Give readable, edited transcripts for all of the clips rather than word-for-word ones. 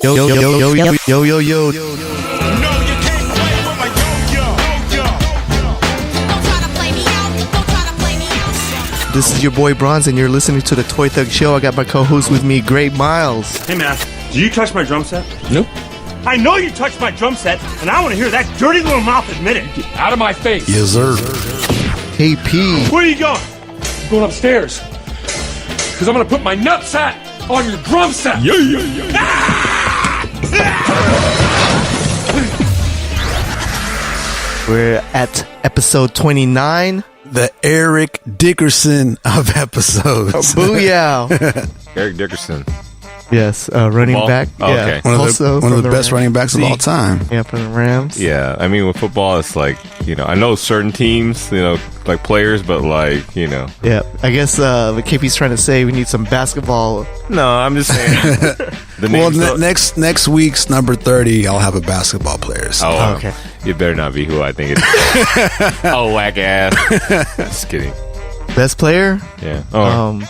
Yo, yo, yo, yo, yo, yo, yo, yo. No, you can't play with my yo-yo. Don't try to play me out. Don't try to play me out. This is your boy Bronze, and you're listening to the Toy Thug Show. I got my co-host with me, Great Miles. Hey man, did you touch my drum set? Nope. I know you touched my drum set, and I want to hear that dirty little mouth admit it. Get out of my face. Yes, sir. KP. Where are you going? I'm going upstairs. Because I'm going to put my nutsack on your drum set. Yeah, yeah, yeah. We're at episode 29. The Eric Dickerson of episodes. Booyah. Eric Dickerson. Yes, running Football? back. Oh, Yeah. okay. One of the best Rams. running backs of all time. Yeah, from the Rams. Yeah, I mean, with football, it's like, I know certain teams, like players, but like, Yeah, I guess what KP's trying to say, we need some basketball. No, I'm just saying. Well, next week's number 30, I'll have a basketball player. So. Oh, okay. You better not be who I think it is. Oh, whack ass. Just kidding. Best player? Yeah. Oh,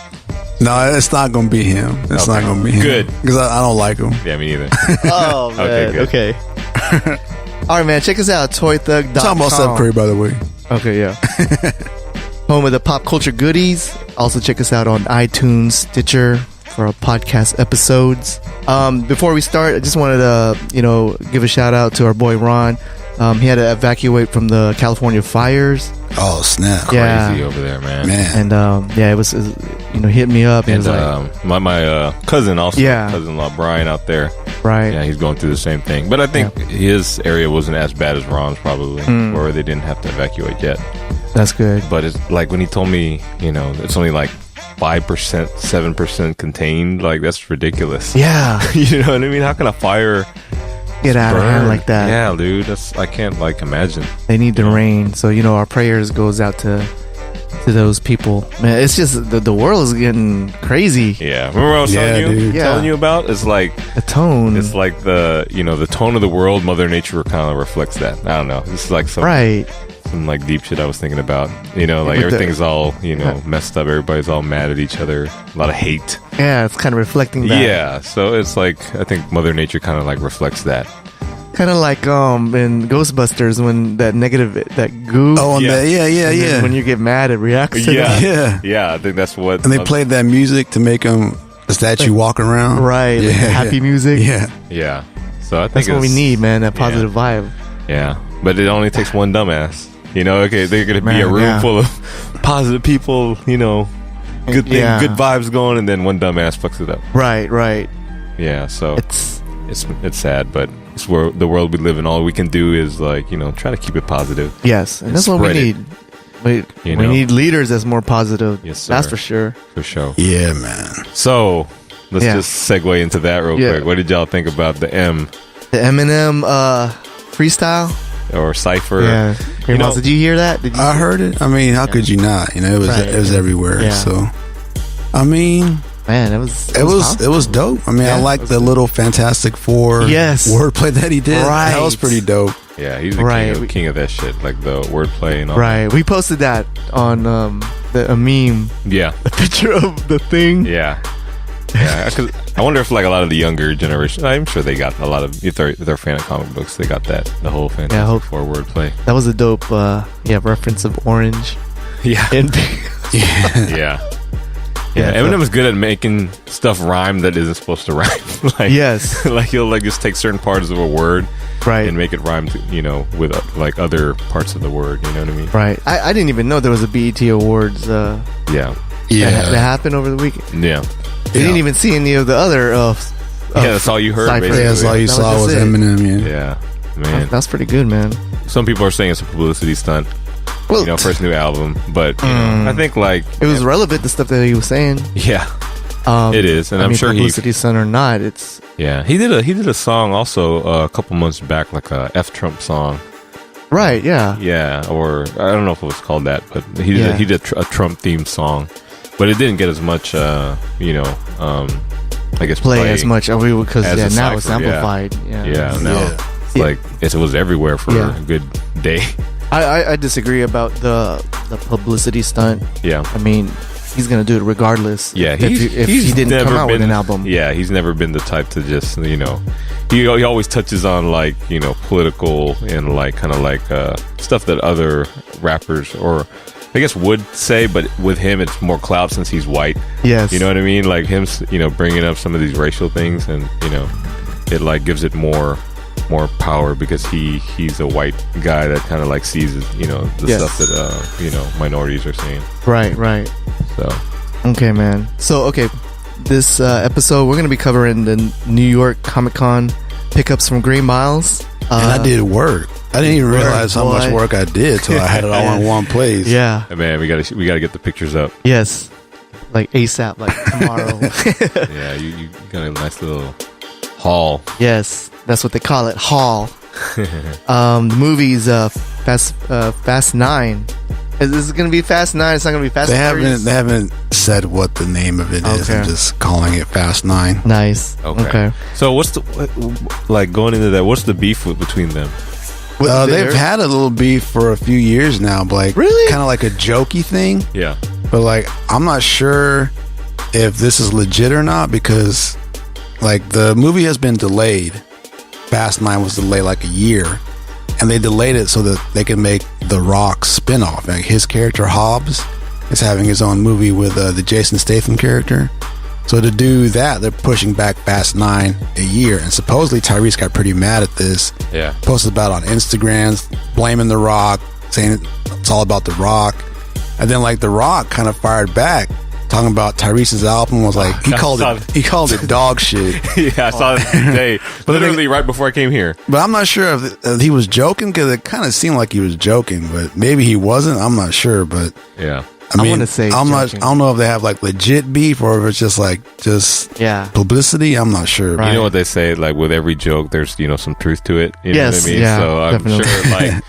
No, it's not going to be him. It's not going to be him. Good. Because I don't like him. yeah, me neither. Oh, man. Okay, Okay. All right, man. Check us out, toythug.com. Talking about Steph Curry, by the way. Okay, yeah. Home of the pop culture goodies. Also check us out on iTunes, Stitcher for our podcast episodes. Before we start, I just wanted to, give a shout out to our boy Ron. He had to evacuate from the California fires. Oh, snap. Yeah. Crazy over there, man. Man. And it was hit me up. And And it was like, my cousin also, Yeah. cousin-in-law Brian out there. right. Yeah, he's going through the same thing. But I think his area wasn't as bad as Ron's probably, where they didn't have to evacuate yet. That's good. But it's like when he told me, it's only like 5%, 7% contained. Like, that's ridiculous. Yeah. You know what I mean? How can a fire Get out of hand burn like that. Yeah, dude. I can't imagine. They need the rain. So, our prayers goes out to those people. Man, it's just the world is getting crazy. Yeah. Remember what I was telling you about? It's like The tone. It's like the tone of the world. Mother Nature kind of reflects that. I don't know. It's like some like deep shit I was thinking about. Like With everything's all messed up. Everybody's all mad at each other. A lot of hate. Yeah, it's kind of reflecting that. Yeah. So it's like I think Mother Nature kind of like reflects that. Kind of like in Ghostbusters when that goo. Oh, Yeah. Yeah. When you get mad, it reacts to that. Yeah. Yeah. I think that's what. And they played that music to make him the statue walk around. Right. Yeah. Like happy music. Yeah. Yeah. So I think That's what we need, man. That positive vibe. Yeah. But it only takes one dumbass. Okay, they're gonna be a room yeah. full of positive people. Good thing, Yeah. good vibes going, and then one dumbass fucks it up. Right. Yeah. So It's it's sad, but it's where the world we live in. All we can do is try to keep it positive. yes, and that's what we Spread it. need. We need leaders that's more positive. Yes, sir. That's for sure. For sure. Yeah, man. So let's Yeah. just segue into that real Yeah. quick. What did y'all think about the M The Eminem freestyle. or Cypher? Yeah. Hey, Miles, did you hear that? Did you? I heard it. I mean, how could you not? It was everywhere. Yeah. So, I mean, Man, it was it was dope. I mean, Yeah, I like the little Fantastic Four Yes. wordplay that he did. Right. That was pretty dope. Yeah, he's the Right. king of that shit, like the wordplay and all. Right. We posted that on a meme. Yeah. The picture of the thing. Yeah. Yeah, 'cause I wonder if like a lot of the younger generation, I'm sure they got a lot of, if they're a fan of comic books, they got the whole Fantastic Four wordplay. That was a dope reference of orange. Yeah. And Yeah. Yeah, Eminem is good at making stuff rhyme that isn't supposed to rhyme. Like, yes. like he'll like just take certain parts of a word Right. and make it rhyme to, with like other parts of the word, you know what I mean? Right. I didn't even know there was a BET Awards Yeah. that happened over the weekend. Yeah. We didn't even see any of the other Yeah, that's all you heard, Cypher. basically. Yeah, that's all you That saw was was just it. Eminem. Yeah. Yeah. Man. That's pretty good, man. Some people are saying it's a publicity stunt, Well, first new album, but I think like it was relevant, the stuff that he was saying. yeah. It is, and I'm sure publicity stunt or not, it's Yeah, he did a song also a couple months back, like a F Trump song. right. Yeah. Yeah, or I don't know if it was called that, but he Yeah. did a Trump themed song, but it didn't get as much, I guess Play as much because as a now it's Cypher, yeah. amplified. Yeah, no, Yeah. it's like it was everywhere for Yeah. a good day. I disagree about the publicity stunt. Yeah, I mean, he's gonna do it regardless. Yeah, if he didn't never come out with been- an album. Yeah, he's never been the type to just he always touches on like political and like kind of like stuff that other rappers or I guess would say, but with him it's more clout since he's white. Yes, You know what I mean? Like him, bringing up some of these racial things, and it like gives it more power because he's a white guy that kind of like sees the Yes. stuff that minorities are saying. Right. So Okay, man. So, this episode we're gonna be covering the New York Comic Con pickups from Green Miles. And I did work. I didn't even realize how much boy. work I did till I had it all in one place. Yeah. man, we gotta get the pictures up. Yes. Like ASAP, like tomorrow. Yeah, you got a nice little haul. Yes, that's what they call it, haul. The movie's Fast 9. Is this going to be Fast 9? It's not going to be Fast They 9. haven't said what the name of it is. Okay. I'm just calling it Fast 9. Nice. Okay. So what's going into that? What's the beef between them? They've had a little beef for a few years now, but like Really? kind of like a jokey thing. Yeah. But like I'm not sure if this is legit or not because like the movie has been delayed. Fast 9 was delayed like a year, and they delayed it so that they could make The Rock spinoff. Like his character Hobbs is having his own movie with the Jason Statham character. So to do that, they're pushing back Fast 9 a year, and supposedly Tyrese got pretty mad at this. Yeah. Posted about it on Instagram, blaming The Rock, saying it's all about The Rock, and then like The Rock kind of fired back, talking about Tyrese's album was like he called it dog shit. Yeah, I saw it today, literally right before I came here. But I'm not sure if he was joking because it kind of seemed like he was joking, but maybe he wasn't. I'm not sure, but Yeah. I mean, wanna say I joking. don't know if they have like legit beef or if it's just Yeah. publicity. I'm not sure. Right. You know what they say? Like with every joke, there's some truth to it. You know Yes, what I mean? yeah, So I'm definitely. sure like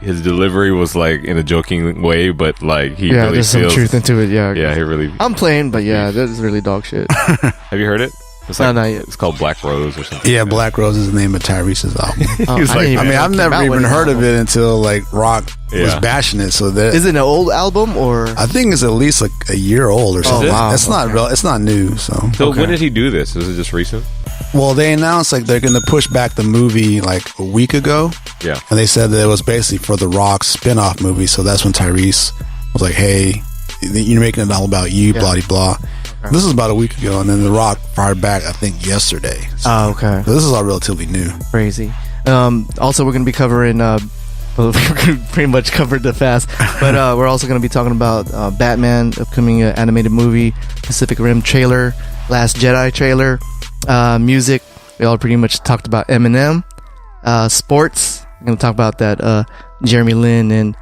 his delivery was like in a joking way, but like he Yeah, really there's some feels. truth into it, yeah. Yeah, he really. I'm playing, but yeah, that's really dog shit. Have you heard it? It's No, like, not yet. It's called Black Rose or something. Yeah, Black Rose is the name of Tyrese's album. Oh, He's I like, didn't I even mean, know it I've came never out with even an heard of album. it until like Rock was Yeah. bashing it. So that Is it an old album or? I think it's at least like a year old or something. wow. It's not real. It's not new. So So Okay. when did he do this? Is it just recent? well, they announced like they're going to push back the movie like a week ago. Yeah. And they said that it was basically for the Rock spin-off movie. So that's when Tyrese was like, hey, you're making it all about you, blah, blah, blah. This is about a week ago. And then The Rock fired back, I think, yesterday. So, Oh, okay. so this is all relatively new. Crazy. Also, we're going to be covering. Well, we pretty much covered the Fast, but we're also going to be talking about Batman, upcoming animated movie, Pacific Rim trailer, Last Jedi trailer, music. We all pretty much talked about Eminem. Sports. We're going to talk about that Jeremy Lin and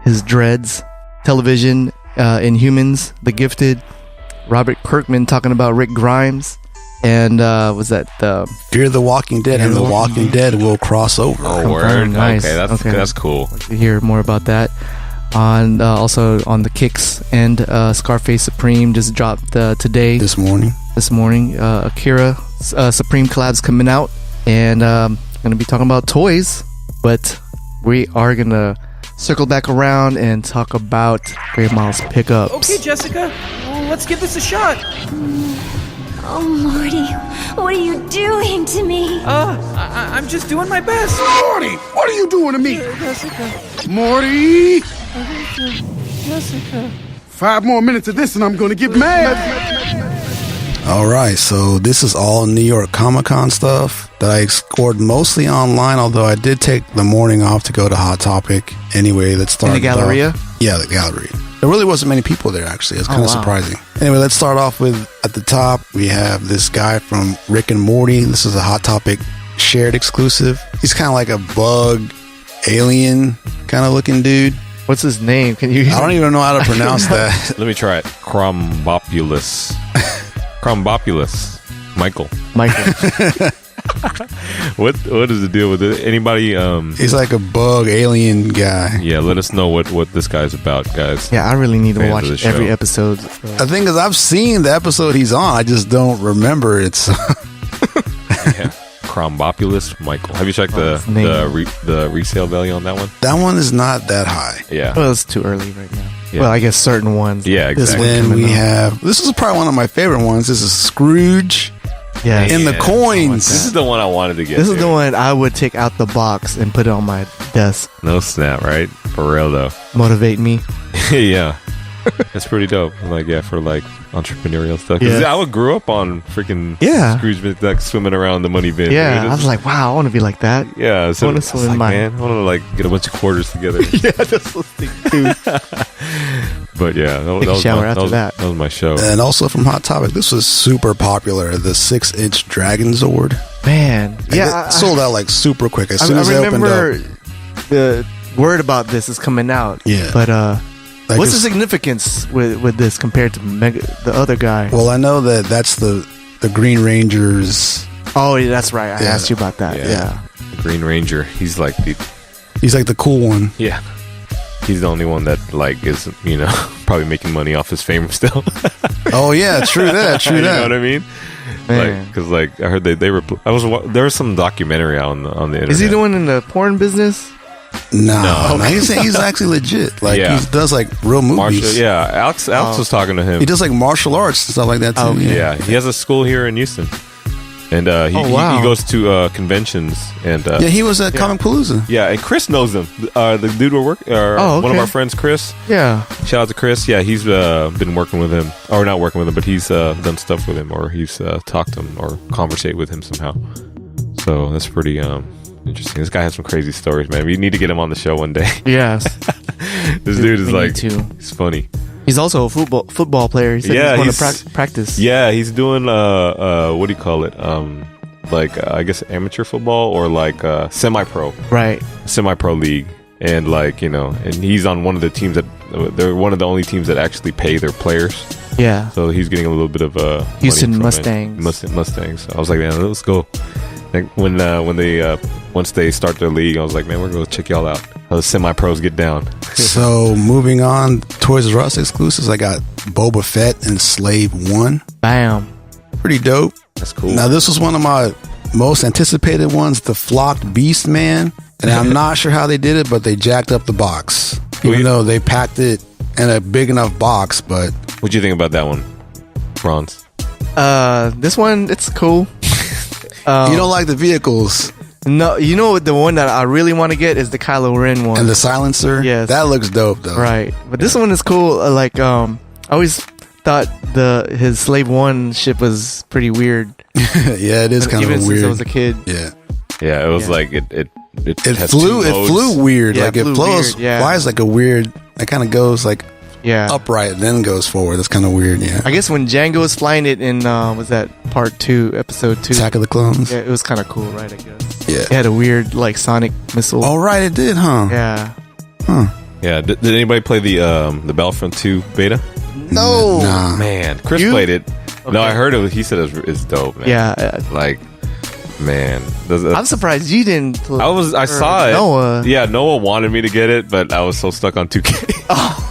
his dreads. Television, Inhumans, The Gifted. Robert Kirkman talking about Rick Grimes. And was that Fear the Walking Dead and The Walking Dead will cross over. Oh, word. Confirmed. Nice. Okay, that's cool. to hear more about that? On also on the Kicks and Scarface Supreme just dropped today. This morning. Akira Supreme collabs coming out, and gonna be talking about toys, but we are gonna circle back around and talk about Great Miles pickups. Okay, Jessica, well, let's give this a shot. Oh, Morty, what are you doing to me? I'm just doing my best. Morty, what are you doing to me? Jessica, Morty! Jessica. 5 more minutes of this and I'm gonna get mad. All right, so this is all New York Comic Con stuff that I scored mostly online, although I did take the morning off to go to Hot Topic. Anyway, let's start. In the Galleria? Yeah, the Gallery. There really wasn't many people there, actually. It's kind of wow. surprising. Anyway, let's start off with, at the top, we have this guy from Rick and Morty. This is a Hot Topic shared exclusive. He's kind of like a bug, alien kind of looking dude. What's his name? Can you? I don't even know how to pronounce that. Let me try it. Crombopulus. Crombopulus. Michael. Michael. What is the deal with it? Anybody? He's like a bug, alien guy. Yeah, let us know what this guy's about, guys. Yeah, I really need to Fans watch of the show. every episode. The thing is, I've seen the episode he's on. I just don't remember it. So. Yeah. Crombopulus Michael. Have you checked his name. the resale value on that one? That one is not that high. Yeah. Well, it's too early right now. Yeah. Well, I guess certain ones. Yeah, This exactly. one Then coming we up. have, this is probably one of my favorite ones. This is Scrooge Yeah. in the Yeah. coins. This is the one I wanted to get. This is to. the one I would take out the box and put it on my desk. No snap, right? For real though. Motivate me. Yeah. That's pretty dope. Like, yeah, for like entrepreneurial stuff. 'Cause Yeah. I grew up on freaking Yeah. Scrooge, like swimming around the money bin. Yeah. dude. I was like, wow, I want to be like that. yeah, so I wanna I was swim in like, mine. man, I want to like get a bunch of quarters together. Yeah, that's what I think too. But yeah, that, Take a was shower my, after was, that. was my show. And also from Hot Topic, this was super popular. The 6-inch Dragon Zord. Man. Yeah. It sold out like super quick as I soon as they opened remember up. the word about this is coming out. Yeah. But Like what's the it's- significance with this compared to the other guy? Well, I know that that's the Green Ranger's. Oh, yeah, that's right. I Yeah. asked you about that. Yeah. The Green Ranger. He's like the He's like the cool one. yeah. He's the only one that like is probably making money off his fame still. Oh yeah, true that, true You know that. what I mean? Man. Like, cause like I heard they there was some documentary on the internet. Is he the one in the porn business? No, he's actually legit. Like Yeah. he does like real movies. Martial? Yeah, Alex was talking to him. He does like martial arts and stuff like that too. Oh, okay. Yeah, he has a school here in Houston, and Oh, wow. he goes to conventions and Yeah, he was at Comic Palooza. yeah, and Chris knows him. The dude we're working, Oh, one of okay. our friends, Chris. Yeah. Shout out to Chris. Yeah, he's been working with him, or not working with him, but he's done stuff with him, or he's talked to him, or conversate with him somehow. So that's pretty interesting. This guy has some crazy stories, man. We need to get him on the show one day. Yes. This dude is we like, need to. he's funny. He's also a football player. He said Yeah, he's going he's- to practice. Yeah, he's doing what do you call it? Like I guess amateur football or like semi-pro Right. league, and like and he's on one of the teams that they're one of the only teams that actually pay their players. Yeah. So he's getting a little bit of Houston money from Mustangs. Mustangs. So I was like, man, let's go. Like when they once they start their league, I was like, man, we're gonna go check y'all out. How the semi-pros get down. So moving on, Toys R Us exclusives. I got Boba Fett and Slave 1. Bam. Pretty dope. That's cool. Now this was one of my most anticipated ones, the Flocked Beast Man. And I'm not sure how they did it, but they jacked up the box. Even though they packed it in a big enough box, but What'd you think about that one, Bronze? This one, it's cool. you don't like the vehicles No, you know what? The one that I really want to get is the Kylo Ren one. and the silencer. Yes. That looks dope though. Right. But this one is cool. I always thought his Slave 1 ship was pretty weird. Yeah, it is kind Even of since weird. I was a kid. Yeah. Yeah, it was Yeah. like it It has flew. two It modes. flew weird. Yeah, like it it flew flows. weird, yeah. Flies like a weird. It kind of goes like Yeah. upright, then goes forward. That's kind of weird. Yeah. I guess when Django was flying it in, was that part 2, episode 2? Attack of the Clones. Yeah, it was kind of cool, right? I guess. Yeah. It had a weird, like, sonic missile. Oh right, it did, huh? Yeah. Yeah, did anybody play the Battlefront 2 beta? No. Nah. Man, Chris You- played it. No, Okay. I heard it. He said it's dope, man. Yeah. Like, man, I'm surprised you didn't play. I saw it. Noah. Yeah, Noah wanted me to get it, but I was so stuck on 2K.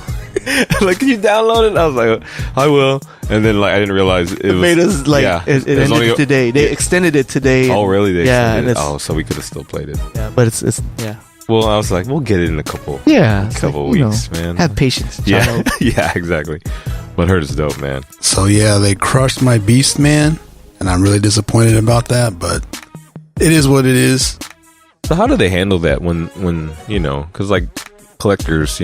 Like, can you download it? I was like, I will. And then like I didn't realize it was, Made us, like, yeah, it was ended only- today. They extended it today. Oh, really? They Yeah, extended it? and it's- Oh, so we could have still played it. Yeah, but it's yeah. Well, I was like, we'll get it in a couple. Yeah. It's couple like, you weeks, know, man. Have patience, Yeah, child. yeah, exactly. But heard it's dope, man. So yeah, they crushed my Beast Man, and I'm really disappointed about that. But it is what it is. So how do they handle that when because like collectors,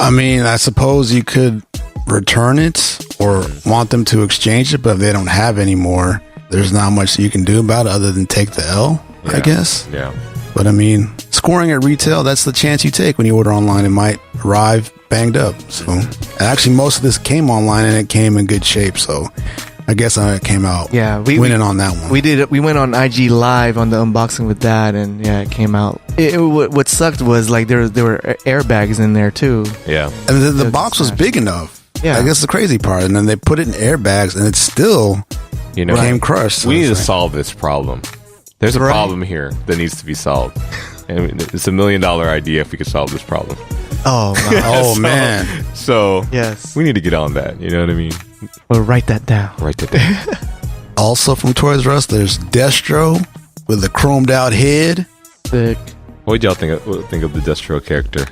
I mean, I suppose you could return it or want them to exchange it, but if they don't have any more, there's not much you can do about it other than take the L, I Yeah. guess. Yeah. But I mean, scoring at retail, that's the chance you take when you order online. It might arrive banged up. So, and actually, most of this came online and it came in good shape. So, I guess it came out Yeah, winning on that one. We did it. We went on IG Live on the unboxing with that, and yeah, it came out. What sucked was like there were airbags in there too. Yeah. And the Yeah, box was smash. big enough. Yeah. I guess the crazy part. And then they put it in airbags and it still came crushed. So we need to it's like- solve this problem. There's a Right. problem here that needs to be solved. And it's $1 million idea if we could solve this problem. Oh, my. Oh, man. So Yes. we need to get on that. You know what I mean? We'll write that down. Write that down. Also from Toys R Us, there's Destro with a chromed out head. Sick. What did y'all think of the Destro character?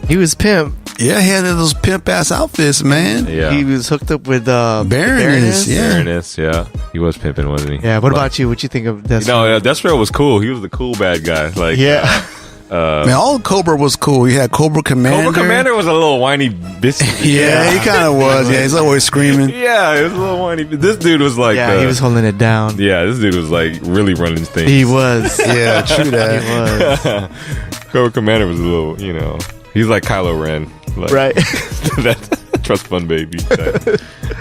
He was pimp. Yeah, he had those pimp ass outfits, man. Yeah. He was hooked up with Baroness, yeah. Fairness, yeah. He was pimping, wasn't he? Yeah. What about you? What you think of Destro? No, Destro was cool. He was the cool bad guy. Like, Yeah. Man, all of Cobra was cool. You had Cobra Commander. Cobra Commander was a little whiny bitch. Yeah, he kind of was. Yeah, he's always screaming. Yeah, he was a little whiny. This dude was like, Yeah, he was holding it down. Yeah, this dude was like really running things. He was. Yeah, true that. He was. Cobra Commander was a little, you know, he's like Kylo Ren, like, Right. that trust fund baby type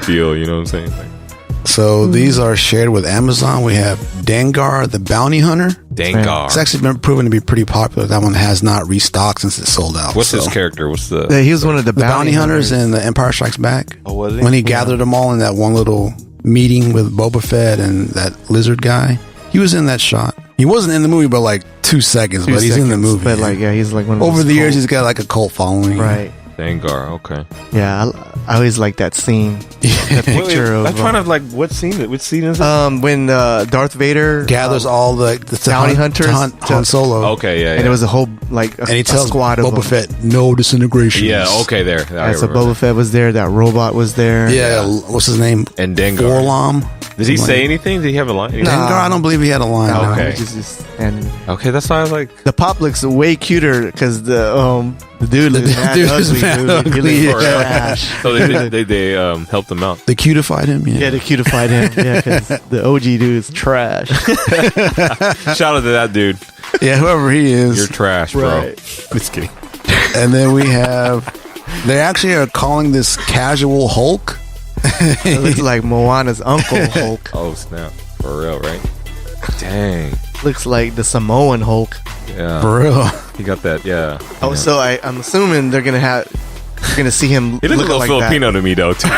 deal. You know what I'm saying? Like, So these are shared with Amazon. We have Dengar, the Bounty Hunter. Dengar. It's actually been proven to be pretty popular. That one has not restocked since it sold out. What's so. his character? What's the? Yeah, he was one of the Bounty Hunters in the Empire Strikes Back. Oh, was he? When he gathered them all in that one little meeting with Boba Fett and that lizard guy. He was in that shot. He wasn't in the movie, but like 2 seconds. But he's in the movie. But like, yeah, he's like one of over those the years, cult- he's got like a cult following. Right. Dengar. Okay. Yeah, I always like that scene. The picture of I'm trying to like what scene? Which scene is it? when Darth Vader Gathers all the bounty hunters to hunt Han Solo. Okay, yeah, and it was a whole like And he tells squad of Boba them. Fett, no disintegration. Yeah. Okay. There. I Yeah, so remember. Boba Fett was there. That robot was there. Yeah, what's his name? And Dengar. Forlom. Did he say anything? Did he have a line? Nah. Dengar, I don't believe he had a line. No, no. Okay. he just standing. Okay, that's why I was like. The pop looks way cuter because the dude looks mad dude ugly. is mad Dude. ugly, He looks yeah. trash. So they helped him out. They cutified him. Yeah, they cutified him. Yeah, because the OG dude is trash. Shout out to that dude. Yeah, whoever he is. You're trash, bro. Right. Just kidding. And then we have, they actually are calling this Casual Hulk. It looks like Moana's uncle Hulk. Oh snap! For real, right? Dang. Looks like the Samoan Hulk. Yeah. For real. He got that. Yeah. Oh, Yeah. so I'm assuming you're gonna see him. He looks a looking little like Filipino to me though, too.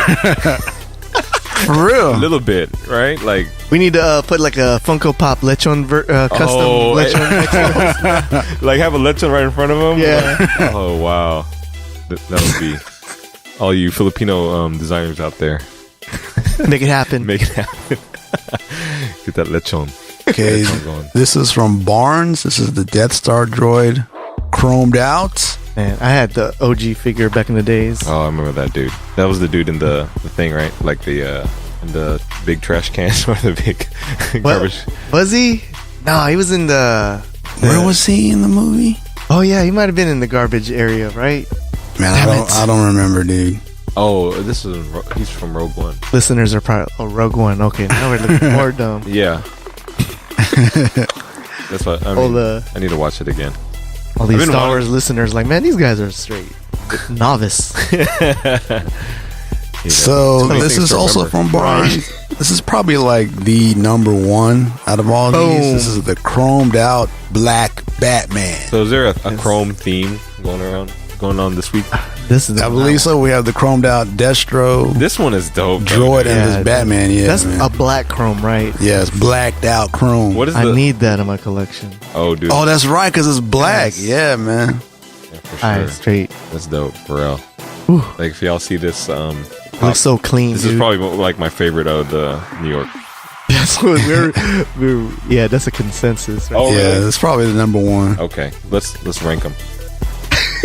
For real. A little bit, right? Like, that. We need to put like a Funko Pop Lechon custom Oh, Lechon. like have a lechon right in front of him. Yeah. Oh wow. That would be all you Filipino designers out there. Make it happen. Make it happen. Get that lechon. Okay, Lechon going. this is from Barnes. This is the Death Star droid, chromed out. Man, I had the OG figure back in the days. Oh, I remember that dude. That was the dude in the thing, right? Like the in the big trash can or the big What? garbage. Was he? No, he was in the. Where was he in the movie? Oh yeah, he might have been in the garbage area, right? Man, Damn it. I don't remember, dude. Oh, this is he's from Rogue One. Listeners are probably Rogue One. Okay, now we're looking more dumb. Yeah. That's what I All mean. the I need to watch it again. all these I've been Star Wars watching- listeners, like, man, these guys are straight novice. So many this things is to also remember. from Barnes. This is probably like the number one out of all Boom. these. This is the chromed out black Batman. So is there a Chrome theme going on this week? This is. I believe so. We have the chromed out Destro, This one is dope. droid, and Yeah, this Batman. Yeah, That's man. a black chrome, right? Yeah, it's blacked out chrome. What is I the? need that in my collection. Oh, dude. Oh, that's right, because it's black. Yes. Yeah, man. Yeah, for sure. Alright, straight. That's dope, for real. Whew. Like if y'all see this, Looks so clean. this dude. is probably like my favorite of the New York. That's what we're yeah, that's a consensus. Right? Oh, Yeah, really? that's probably the number one. Okay, let's rank them.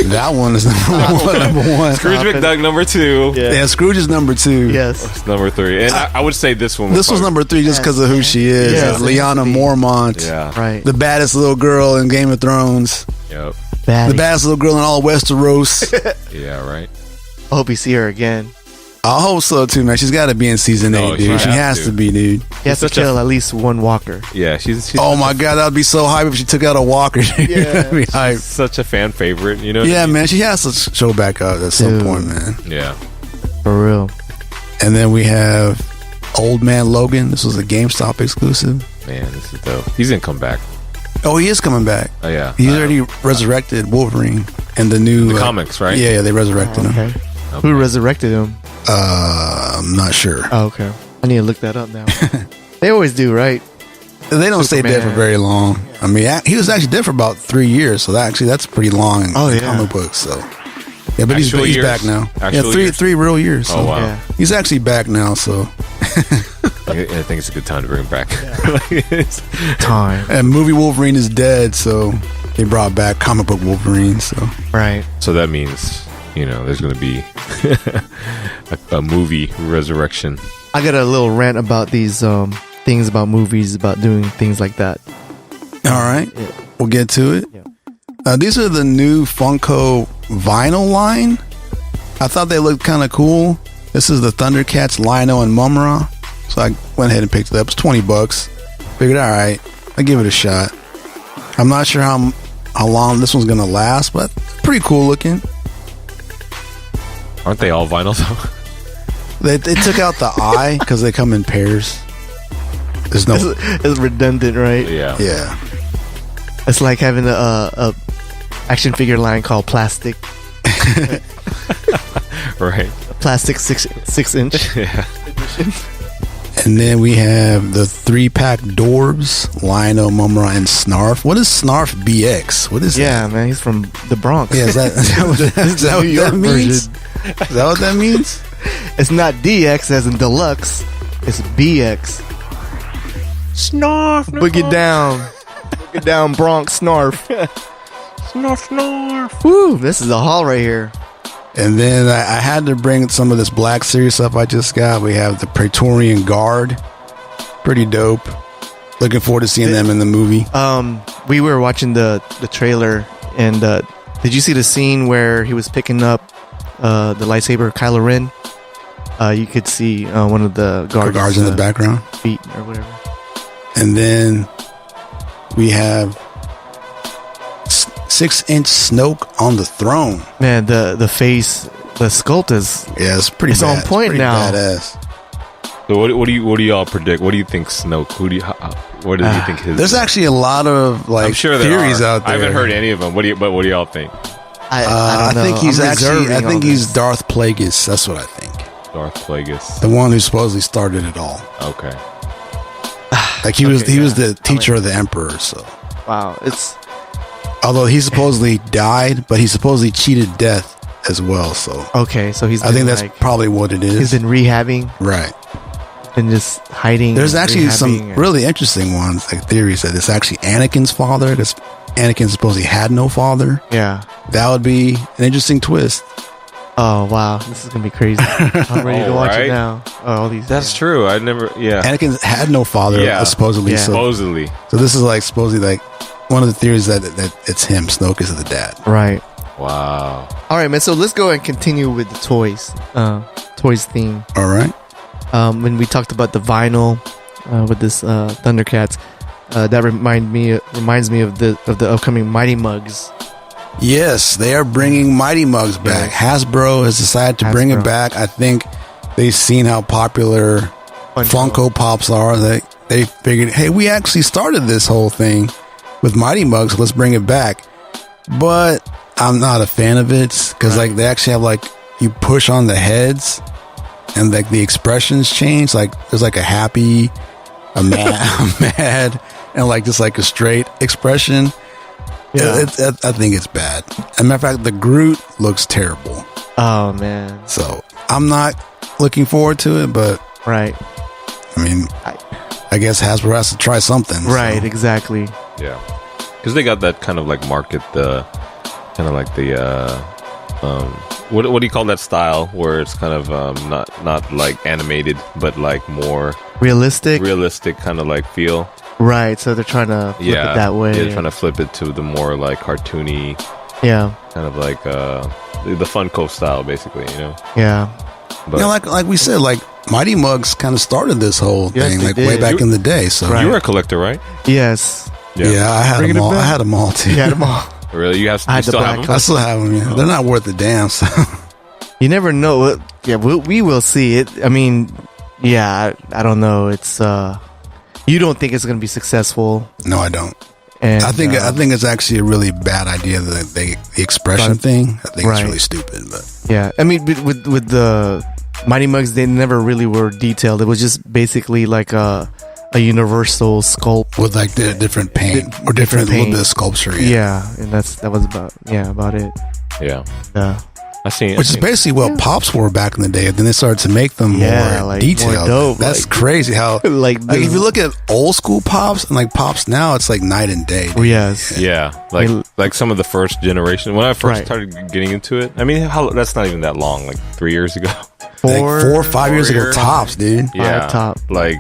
That one is number one. Scrooge Stop it. McDuck number 2. Yeah. Yeah, Scrooge is number 2. Yes. It's number 3, and I would say this one. This was number 3 just because of who she is. Yeah, Lyanna Mormont. Yeah. Right. The baddest little girl in Game of Thrones. Yep. Baddie. The baddest little girl in all of Westeros. Yeah. Right. I hope you see her again. I hope so too, man. She's got to be in season 8, No, dude. she She has has to. to be, dude. He has to such a- kill at least one walker. Yeah. She's Oh my god, that would be so hype if she took out a walker. Dude. That'd be hype. such a fan favorite. You know. what I Yeah, mean? man. She has to show back up at some Dude. point, man. Yeah. For real. And then we have Old Man Logan. This was a GameStop exclusive. Man, this is dope. He's gonna come back. Oh, he is coming back. Oh yeah. He's already resurrected Wolverine in the new The comics, right? Yeah, they resurrected him. Okay. Who resurrected him? I'm not sure. Oh, okay. I need to look that up now. They always do, right? They don't stay dead for Superman. very long. I mean, he was actually dead for about 3 years, so that's pretty long in Oh, yeah. comic books. So yeah, but Actual he's years? back now. Actual Yeah, years? three real years. So Oh wow. Yeah. he's actually back now. So I think it's a good time to bring him back. Time. and movie Wolverine is dead, so they brought back comic book Wolverine. So Right. So that means there's going to be a movie resurrection. I got a little rant about these things about movies, about doing things like that. All right. Yeah. We'll get to it. Yeah. These are the new Funko vinyl line. I thought they looked kind of cool. This is the Thundercats, Lino, and Mumra. So I went ahead and picked it up. It's $20. Figured, all right, I'll give it a shot. I'm not sure how long this one's going to last, but pretty cool looking. Aren't they all vinyl though? They took out the eye because they come in pairs. There's no... It's redundant, right? Yeah. Yeah. It's like having a action figure line called Plastic. Right. Plastic 6-inch. Yeah. And then we have the 3-pack Dorbs, Lino, Mumra, and Snarf. What is Snarf BX? What is Yeah, man, he's from the Bronx. that? Yeah, is that what that means? Is that what that means? It's not DX as in deluxe. It's BX. Snarf. Boogie down. Boogie down, Bronx Snarf. Snarf. Woo, this is a haul right here. And then I had to bring some of this Black Series stuff I just got. We have the Praetorian Guard. Pretty dope. Looking forward to seeing them in the movie. We were watching the trailer, and did you see the scene where he was picking up the lightsaber Kylo Ren? You could see one of the guards in the background. Feet or whatever. And then we have 6-inch Snoke on the throne. Man, the face, the sculpt is it's pretty. It's bad. on point it's now. Badass. So what do y'all predict? What do you think Snoke? What do you think his? There's actually a lot of I'm sure there theories are. out there. I haven't heard any of them. What do y'all think? I don't know. think he's I'm actually. I reserving think all he's this. Darth Plagueis. That's what I think. Darth Plagueis. The one who supposedly started it all. Okay. Like he was. Okay, He was yeah. the teacher of the Emperor. So, Wow, it's although he supposedly died, but he supposedly cheated death as well. So okay. So he's. I think that's like, probably what it is. he's been rehabbing right. and just hiding. There's and actually some rehabbing and- really interesting ones, like theories that it's actually Anakin's father. Because Anakin supposedly had no father. Yeah. That would be an interesting twist. Oh wow, this is gonna be crazy. I'm ready to watch Alright. it now. Oh, all these. That's true. I never. Yeah. Anakin had no father, Yeah. supposedly. Yeah. Supposedly. So this is like supposedly like one of the theories that it's him. Snoke is the dad. Right. Wow. All right, man. So let's go and continue with the toys. Toys theme. All right. When we talked about the vinyl with this Thundercats, that reminds me of the upcoming Mighty Mugs. Yes, they are bringing Mighty Mugs back. Hasbro has decided to bring it Hasbro. back. I think they've seen how popular Funko Pops are. They figured, hey, we actually started this whole thing with Mighty Mugs. Let's bring it back. But I'm not a fan of it because like they actually have like you push on the heads and like the expressions change. Like there's like a happy, a mad, a mad, and like just like a straight expression. Yeah. I think it's bad. As a matter of fact, the Groot looks terrible. Oh man. So I'm not looking forward to it, but Right. I mean, I guess Hasbro has to try something. Right. So. Exactly. Yeah. Because they got that kind of like market, the kind of like the what do you call that style where it's kind of not like animated, but like more Realistic. kind of like feel. Right. So they're trying to flip it that way. Yeah, they're trying to flip it to the more like cartoony, Yeah. kind of like the Funko style, basically. Yeah. But You know, like we said, like Mighty Mugs kind of started this whole Yes, thing, they like way did. back in the day. So Right. you were a collector, right? Yes. yeah, I had Bringing them it all. back. I had them all too. You had them all. Really? You have? I You had the still have black them? I still have them. Yeah. They're not worth a damn. So You never know. Yeah, we will see it. I mean, yeah, I don't know. It's you don't think it's going to be successful, no, I don't. and I think it's actually a really bad idea that the expression But- thing. I think right. it's really stupid. But yeah. I mean, with the Mighty Mugs, they never really were detailed. It was just basically like a universal sculpt. with like the different paint or different paint. little bit of sculpture. Yeah, and that was about it. Yeah. Yeah. Which is basically what Pops were back in the day. Then they started to make them Yeah, more like, detailed. more dope, That's like- crazy how like if this- you look at old school Pops and like Pops now, it's like night and day. Oh, yes. Yeah, like some of the first generation. When I first started getting into it, I mean, that's not even that long. Like 3 years ago. Like 4 or 5 years ago, tops, dude. Yeah, top. Like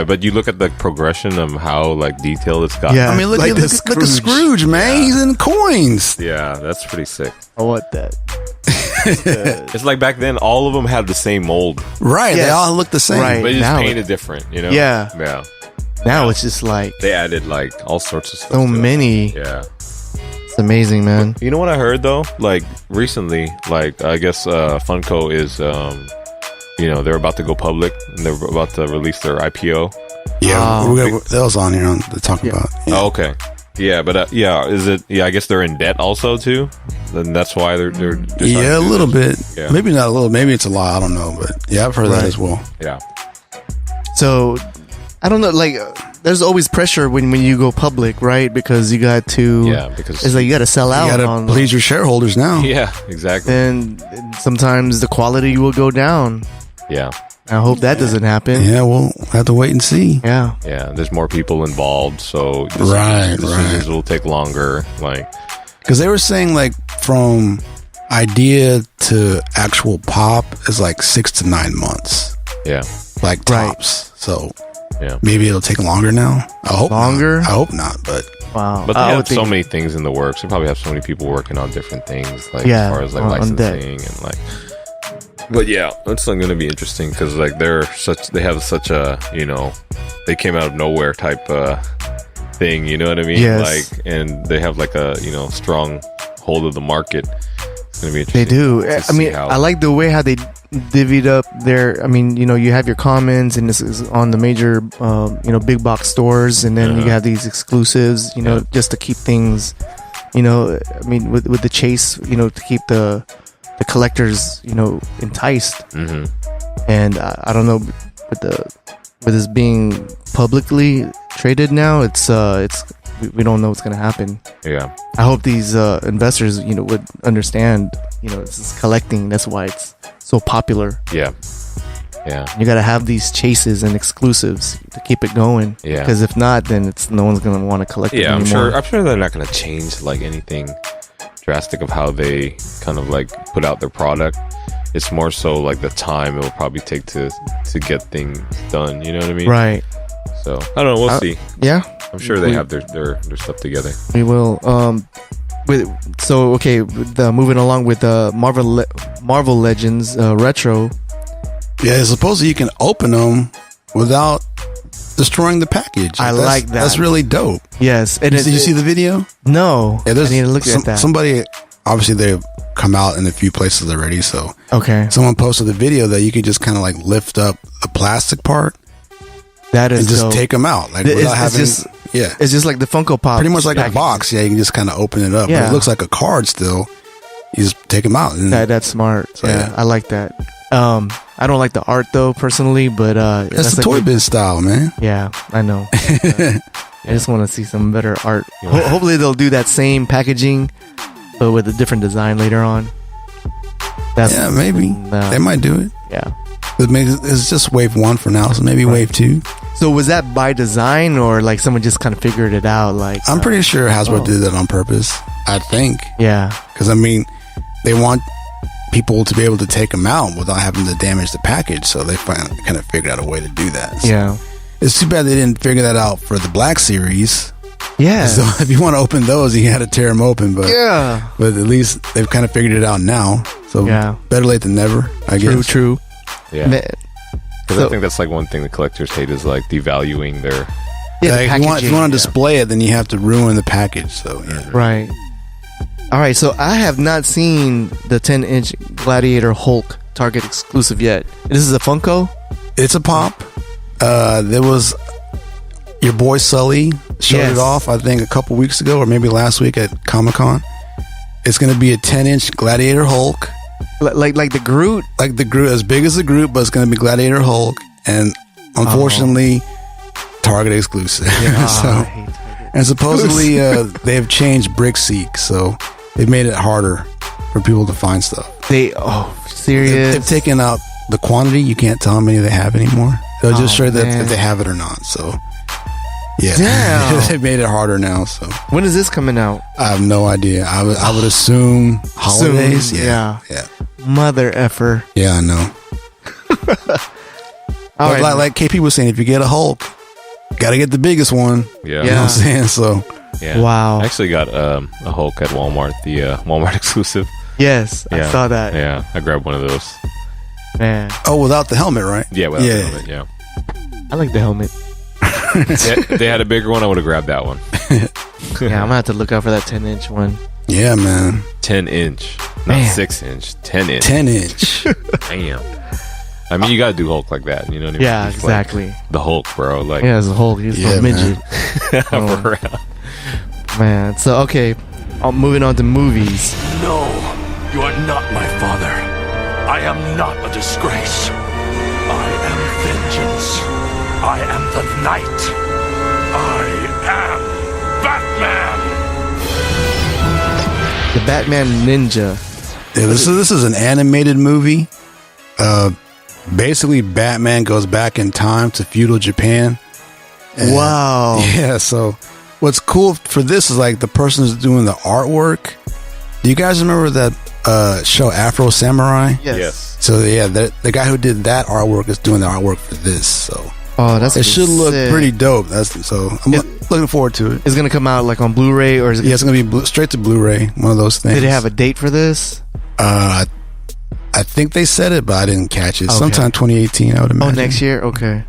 but you look at the progression of how like detailed it's got. Yeah. I mean, look Like at the look at Scrooge, man. He's in coins. Yeah, that's pretty sick. I want that. It's like back then, all of them had the same mold, Right. They Yes. all look the same. Right. but it's just Now painted different. You know? Yeah. yeah. Now it's just like They added like all sorts of stuff. so to it. many. Yeah. It's amazing, man. You know what I heard though? Like recently, like I guess Funko is, they're about to go public and they're about to release their IPO. Yeah, that was on here to talk about. Yeah. Oh, okay. Yeah, but is it? Yeah, I guess they're in debt also too. Then that's why they're Yeah, a little bit. Yeah. Maybe not a little. Maybe it's a lot. I don't know, but yeah, I've heard that as well. Yeah. So I don't know. Like, there's always pressure when you go public, right? Because you got to. because It's like you got to sell out. You got on to please your shareholders now. yeah, exactly. And sometimes the quality will go down. Yeah. I hope that doesn't happen. Yeah, we'll have to wait and see. Yeah. Yeah, there's more people involved, so Right. decisions will take longer. Like, Because they were saying like from idea to actual pop is like 6 to 9 months, yeah, like tops. So yeah. maybe it'll take longer now. I hope Longer? Not. I hope not. But Wow. But they I have would so think- many things in the works. They probably have so many people working on different things, like Yeah, as far as like on deck. licensing and like. But yeah, it's going to be interesting because like they have such a they came out of nowhere type thing. You know what I mean? Yes. Like, and they have like a strong hold of the market. It's going to be They interesting. do. to I see mean, how- I like the way how they divvied up their. I mean, you have your commons, and this is on the major, big box stores, and then you have these exclusives. Just to keep things. I mean, with the chase, to keep the collectors, enticed. Mm-hmm. And I don't know, with this being publicly traded now, it's we don't know what's gonna happen. Yeah. I hope these investors, would understand. This is collecting. That's why it's so popular. Yeah. Yeah. You got to have these chases and exclusives to keep it going. Yeah. Because if not, then no one's gonna want to collect it Yeah, anymore. I'm sure they're not going to change like anything drastic of how they kind of like put out their product. It's more so like the time it will probably take to get things done. You know what I mean? Right. So I don't know. We'll see. Yeah. I'm sure they have their stuff together. We will. Moving along with Marvel Legends Retro. yeah, supposedly you can open them without destroying the package. I like that. That's really dope. Yes. And Did you see the video? No. Yeah, I need to look at that. Somebody, obviously they've come out in a few places already. So Okay. someone posted the video that you can just kind of like lift up the plastic part That is and just dope. take them out, like It's- without it's having. just- Yeah, It's just like the Funko Pop. pretty much like a package. box. Yeah, you can just kind of open it up. But Yeah. it looks like a card still. You just take them out. And That's smart. So, yeah, yeah. I like that. I don't like the art though personally, but that's the like Toy Biz style, man. Yeah, I know. I just want to see some better art. Hopefully they'll do that same packaging, but with a different design later on. That's Yeah, maybe they might do it. Yeah. But maybe it's just wave 1 for now, so maybe wave 2. So was that by design or like someone just kind of figured it out? Like I'm pretty sure Hasbro did that on purpose. I think. Yeah. Because I mean, they want people to be able to take them out without having to damage the package, so they kind of figured out a way to do that. So Yeah. it's too bad they didn't figure that out for the Black Series. Yeah. So if you want to open those, you had to tear them open. But Yeah. but at least they've kind of figured it out now. So Yeah. better late than never, I guess. True. Yeah. Ma- Because So- I think that's like one thing the collectors hate is like devaluing their. Yeah, Like, the if you want to packaging. display it, then you have to ruin the package. So yeah. Right. All right. So I have not seen the 10-inch Gladiator Hulk Target exclusive yet. This is a Funko. It's a pop. There was your boy Sully showed Yes. it off, I think, a couple weeks ago or maybe last week at Comic-Con. It's going to be a 10-inch Gladiator Hulk. Like the Groot. Like the Groot, as big as the Groot, but it's going to be Gladiator Hulk. And unfortunately, Target exclusive. I hate so, Target. and supposedly they have changed brick seek, so they've made it harder for people to find stuff. serious. They've taken out the quantity. You can't tell how many they have anymore. They'll just show that man. if they have it or not. So, yeah. Damn. They made it harder now. So, When is this coming out? I have no idea. I would assume holidays. Soon, Yeah. Mother effer. Yeah, I know. All right. Like KP was saying, if you get a Hulk, got to get the biggest one. Yeah. You know what I'm saying? So, Yeah. Wow. I actually got a Hulk at Walmart, the Walmart exclusive. Yes, I Yeah. saw that. Yeah, I grabbed one of those. Man, without the helmet, right? Yeah, without the helmet, yeah. I like the helmet. They had a bigger one, I would have grabbed that one. Yeah, I'm gonna have to look out for that 10-inch one. Yeah, man. 10-inch, not Man. 6-inch, 10-inch. 10-inch. Damn. I mean, you gotta do Hulk like that. You know what I mean? Yeah, He's exactly. Like the Hulk, bro. Like, Yeah, as a whole, he's Yeah, a midget. for real. Man, so okay, moving on to movies. No, you are not my father. I am not a disgrace. I am vengeance. I am the night. I am Batman. The Batman Ninja. Yeah, this is an animated movie. Basically, Batman goes back in time to feudal Japan. And- Wow. Yeah. So, what's cool for this is like the person who's doing the artwork. Do you guys remember that show Afro Samurai? Yes. So yeah, the guy who did that artwork is doing the artwork for this. So Oh, that's it should look sick. pretty dope. I'm looking forward to it. It's gonna come out like on Blu-ray, or is it? Yeah, it's gonna be straight to Blu-ray. One of those things. Did they have a date for this? I think they said it, but I didn't catch it. Okay. Sometime 2018, I would imagine. Oh, next year. Okay.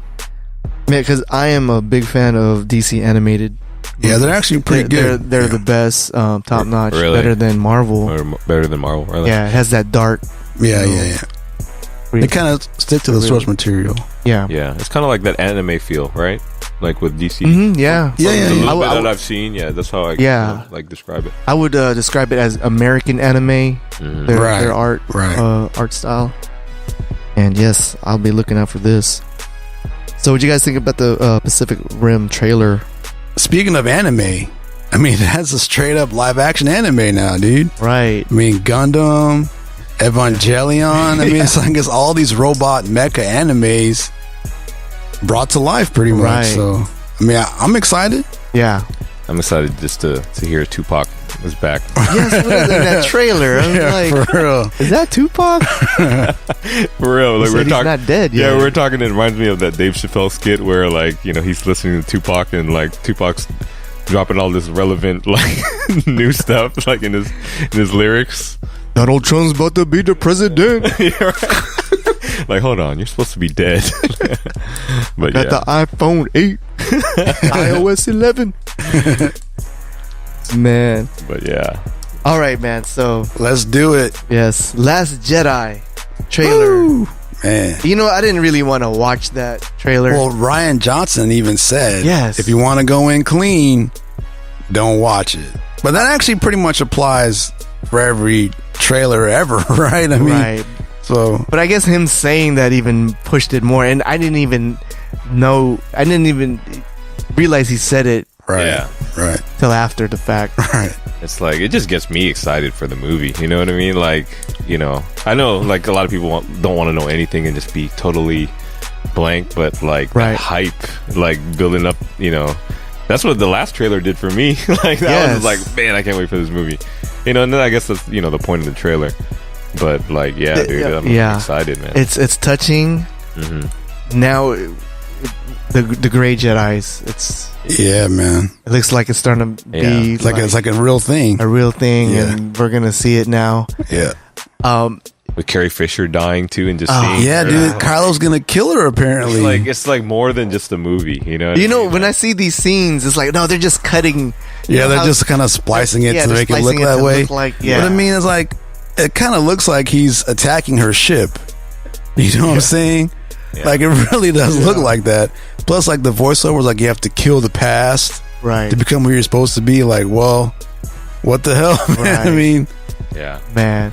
Man, because I am a big fan of DC animated. Yeah, they're actually pretty good. They're the best, top notch, Really? better than Marvel. Or better than Marvel, really. Yeah, it has that dark. Yeah. They kind of stick to the source material. Yeah. Yeah, it's kind of like that anime feel, right? Like with DC. Yeah. The little I bit would- that I've seen, yeah, that's how I like describe it. I would describe it as American anime. Their Right, art, right. art style. And yes, I'll be looking out for this. So, what do you guys think about the Pacific Rim trailer? Speaking of anime, I mean, that's a straight up live action anime now, dude. Right. I mean, Gundam, Evangelion. I mean, it's all these robot mecha animes brought to life pretty much. Right. So, I mean, I'm excited. Yeah. I'm excited just to hear Tupac is back. Yes, what is in that trailer? I was like, for real. is that Tupac? For real, like He said we're he's talking. not dead yet. Yeah, we're talking. It reminds me of that Dave Chappelle skit where, like, you know, he's listening to Tupac and like Tupac's dropping all this relevant like new stuff like in his lyrics. Donald Trump's about to be the president. Yeah, right. Like, hold on, you're supposed to be dead. But Got yeah, the iPhone 8, iOS 11. Man. but yeah, All right, man. So, Let's do it. yes, Last Jedi trailer. Man. You know, I didn't really want to watch that trailer. Well, Ryan Johnson even said, Yes. if you want to go in clean, don't watch it. But that actually pretty much applies for every trailer ever, right? I mean, right. so But I guess him saying that even pushed it more. And I didn't even realize he said it right, Yeah. right, till after the fact. right. it's like it just gets me excited for the movie. You know what I mean? Like, you know, I know like a lot of people don't want to know anything and just be totally blank, but like Right. that hype, like building up. You know, that's what the last trailer did for me. Like that Yes. was like, man, I can't wait for this movie. You know, and then I guess that's the point of the trailer. But like, yeah, dude, I'm Yeah. excited, man. It's touching. Now, the Gray Jedi's. Yeah, man. It looks like it's starting to be Yeah. It's like a real thing. a real thing, Yeah. and we're gonna see it now. Yeah, With Carrie Fisher dying too, and just Oh, seeing yeah, her. dude. Kylo's gonna kill her apparently. It's like more than just a movie. You know, what I You know, mean? when I see these scenes, it's like, no, they're just cutting. yeah, they're how- just kind of splicing it Yeah, to they're make it look splicing it that to way. look like- yeah. But I mean, it's like it kind of looks like he's attacking her ship. You know what I'm saying? Like it really does look like that. Plus, like the voiceover is like you have to kill the past Right, to become who you're supposed to be. Like, well, what the hell? Man? I Right. mean, yeah. man.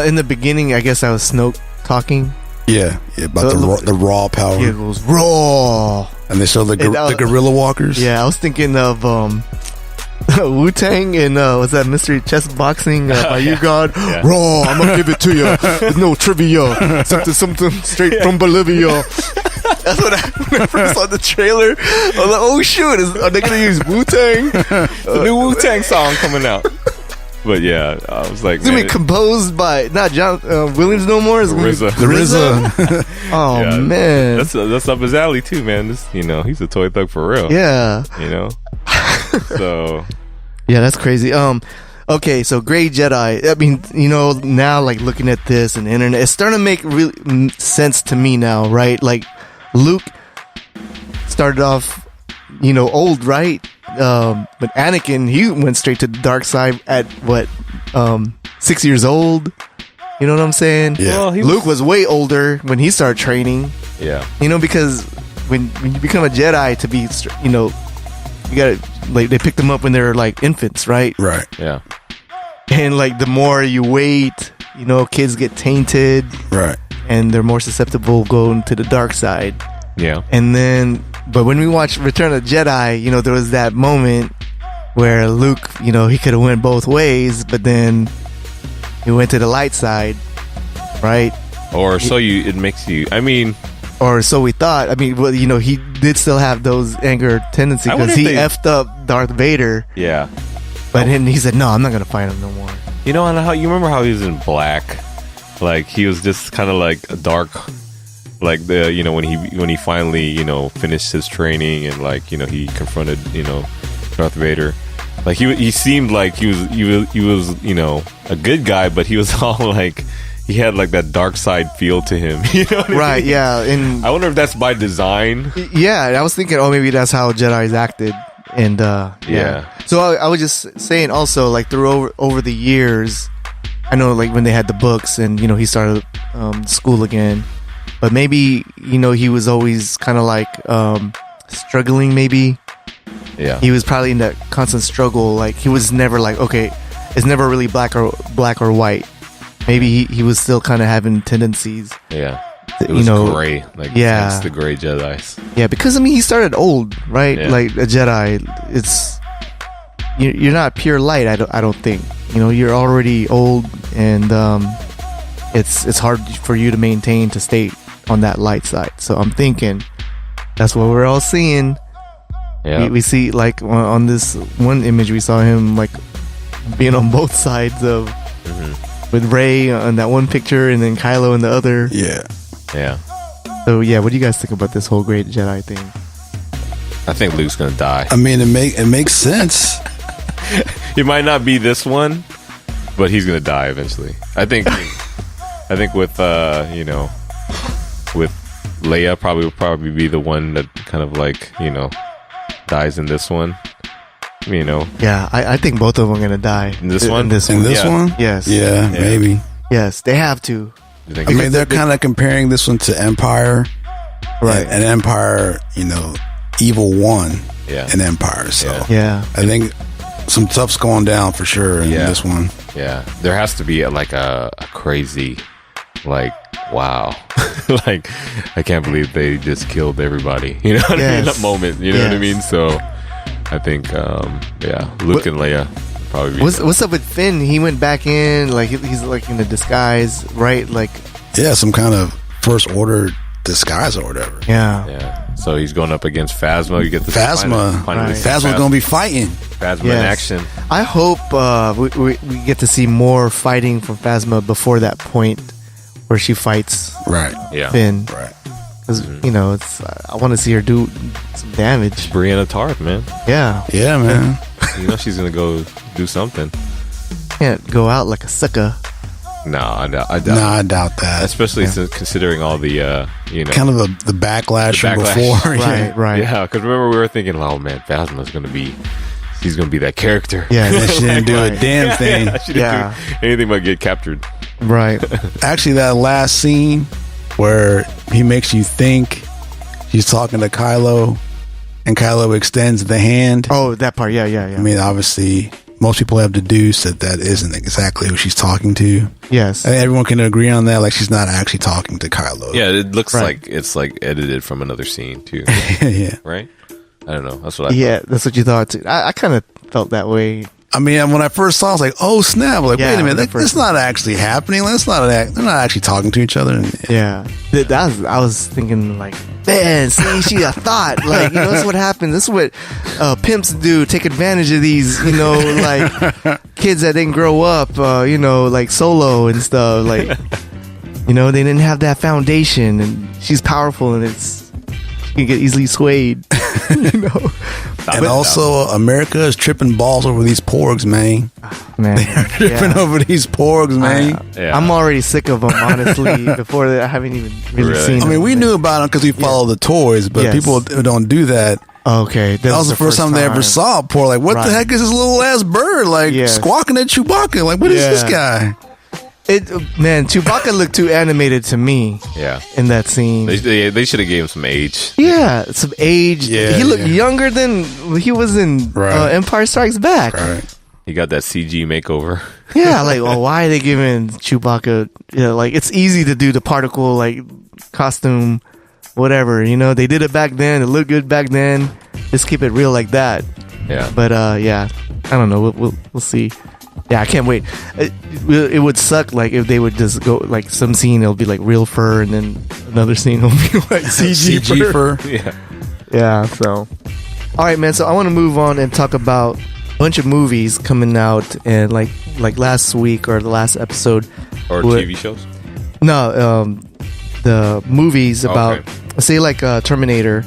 In the beginning, I guess I was Snoke talking. yeah, about the raw power, It goes raw. and they show the And, gorilla walkers. Yeah, I was thinking of Wu-Tang and was that Mystery Chess Boxing by You God? Yeah. Raw, I'm gonna give it to you. There's no trivia. Something straight from Bolivia. That's when I first saw the trailer. I was like, oh shoot, are they gonna use Wu-Tang? The new Wu-Tang song coming out. But yeah, I was like, It's gonna be composed by not John Williams no more. It's gonna be RZA. RZA. Oh Yeah. man, that's up his alley too, man. This, he's a toy thug for real. yeah, So yeah, that's crazy. Okay, so Grey Jedi. I mean, now like looking at this and the internet, it's starting to make really sense to me now, right? Like Luke started off, old, right? But Anakin, he went straight to the dark side at 6 years old. You know what I'm saying? Yeah. Well, Luke was way older when he started training. yeah, Because when you become a Jedi to be, you gotta like they picked them up when they were like infants, right? Right. yeah, And like the more you wait, kids get tainted Right. and they're more susceptible going to the dark side. yeah. And then, but when we watched Return of the Jedi, there was that moment where Luke, he could have went both ways, but then he went to the light side, right? Or so it makes you. I mean, Or so we thought. I mean, well, he did still have those anger tendencies I wonder because if he they- effed up Darth Vader. yeah. But then he said, "No, I'm not gonna fight him no more." And how you remember how he was in black, like he was just kind of like a dark, like the when he finally finished his training and like he confronted Darth Vader, like he seemed like he was a good guy, but he was all like he had like that dark side feel to him, what I Right? mean? Yeah. And I wonder if that's by design. yeah, I was thinking, oh, maybe that's how Jedi's acted. And Yeah. So I was just saying also, like through over the years, I know like when they had the books and he started school again, but maybe he was always kind of like struggling. Maybe Yeah, he was probably in that constant struggle. Like he was never like, okay, it's never really black or white. Maybe he was still kind of having tendencies. yeah. It was gray, like Yeah. hence the gray Jedi's. Yeah, because I mean he started old, right? Yeah. Like a Jedi, you're not pure light. I don't think. You're already old, and it's hard for you to maintain to stay on that light side. So I'm thinking that's what we're all seeing. Yeah, We see like on this one image, we saw him like being on both sides of with Rey on that one picture, and then Kylo in the other. Yeah. yeah. So yeah, what do you guys think about this whole Great Jedi thing? I think Luke's gonna die. I mean, it makes sense. It might not be this one, but he's gonna die eventually. I think with with Leia will probably be the one that kind of like dies in this one. Yeah, I think both of them are gonna die In this one? In this In one, this Yeah. one? Yes. Yeah, Yeah. maybe. Yes, they have to. You think I mean, they're kind of comparing this one to Empire. Right. And Empire, Evil won yeah, in Empire. So Yeah. Yeah. I think some stuff's going down for sure in Yeah. this one. yeah. There has to be a crazy, like, wow, like I can't believe they just killed everybody. You know what I mean? Yes. That moment. You know what I Yes. mean? So I think Luke and Leia probably. Be What's up with Finn? He went back in, like he's like in a disguise, right? Like, Yeah, some kind of first order disguise or whatever. yeah. Yeah. So he's going up against Phasma. You get the Phasma. finally Right. see Phasma's going to be fighting. Phasma in Yes. action. I hope we get to see more fighting from Phasma before that point where she fights Right. Yeah. Finn. Right. Because, it's I want to see her do some damage. Brianna Tarth, man. Yeah. Yeah, man. She's gonna go do something. Can't go out like a sucker. No, I doubt. Nah, I doubt that. Especially considering all the kind of the backlash from backlash. before. Yeah. Right. Yeah, because remember we were thinking, oh man, Phasma's gonna be, she's gonna be that character. Yeah. And she didn't do a damn thing. She didn't Yeah. do anything but get captured. Right. Actually, that last scene where he makes you think he's talking to Kylo and Kylo extends the hand. Oh, that part. Yeah. I mean, obviously, most people have deduced that isn't exactly who she's talking to. Yes. I think everyone can agree on that. Like, she's not actually talking to Kylo. Yeah, it looks Right. like it's like edited from another scene too, Yeah. right? I don't know. That's what I Yeah, that's what you thought too. I kind of felt that way. I mean, when I first saw it, I was like, oh, snap. Like, Yeah, wait a when I minute. first- That's not actually happening. They're not actually talking to each other. Yeah, I was thinking like, man, see, she a thought. Like, you know, that's what happens. This is what pimps do. Take advantage of these, you know, like kids that didn't grow up, you know, like Solo and stuff. Like, you know, they didn't have that foundation, and she's powerful, and she can get easily swayed. You know, And also, America is tripping balls over these porgs, man. man, Tripping over these porgs, man. Yeah. I'm already sick of them, honestly. Before that, I haven't even really Really? seen. I mean, them. we knew about them because we follow the toys, but Yes. people who don't do that. Okay, That was the first time they ever saw a porg. Like, what Right. the heck is this little ass bird? Like, Yes. squawking at Chewbacca. Like, what is this Yeah. guy? Man, Chewbacca looked too animated to me Yeah. in that scene. They should have gave him some age. Yeah, some age. Yeah, he looked yeah. younger than he was in Right. Empire Strikes Back. Right. He got that CG makeover. Yeah, like, well, why are they giving Chewbacca? You know, like, it's easy to do the particle like costume, whatever. You know, they did it back then. It looked good back then. Just keep it real like that. Yeah. But yeah, I don't know. We'll see. Yeah, I can't wait. It would suck like if they would just go like some scene it'll be like real fur and then another scene will be like CG, CG fur. fur. Yeah. Yeah. So, all right, man. So I want to move on and talk about a bunch of movies coming out and like last week or the last episode. Or What- TV shows. No, the movies about say like Terminator.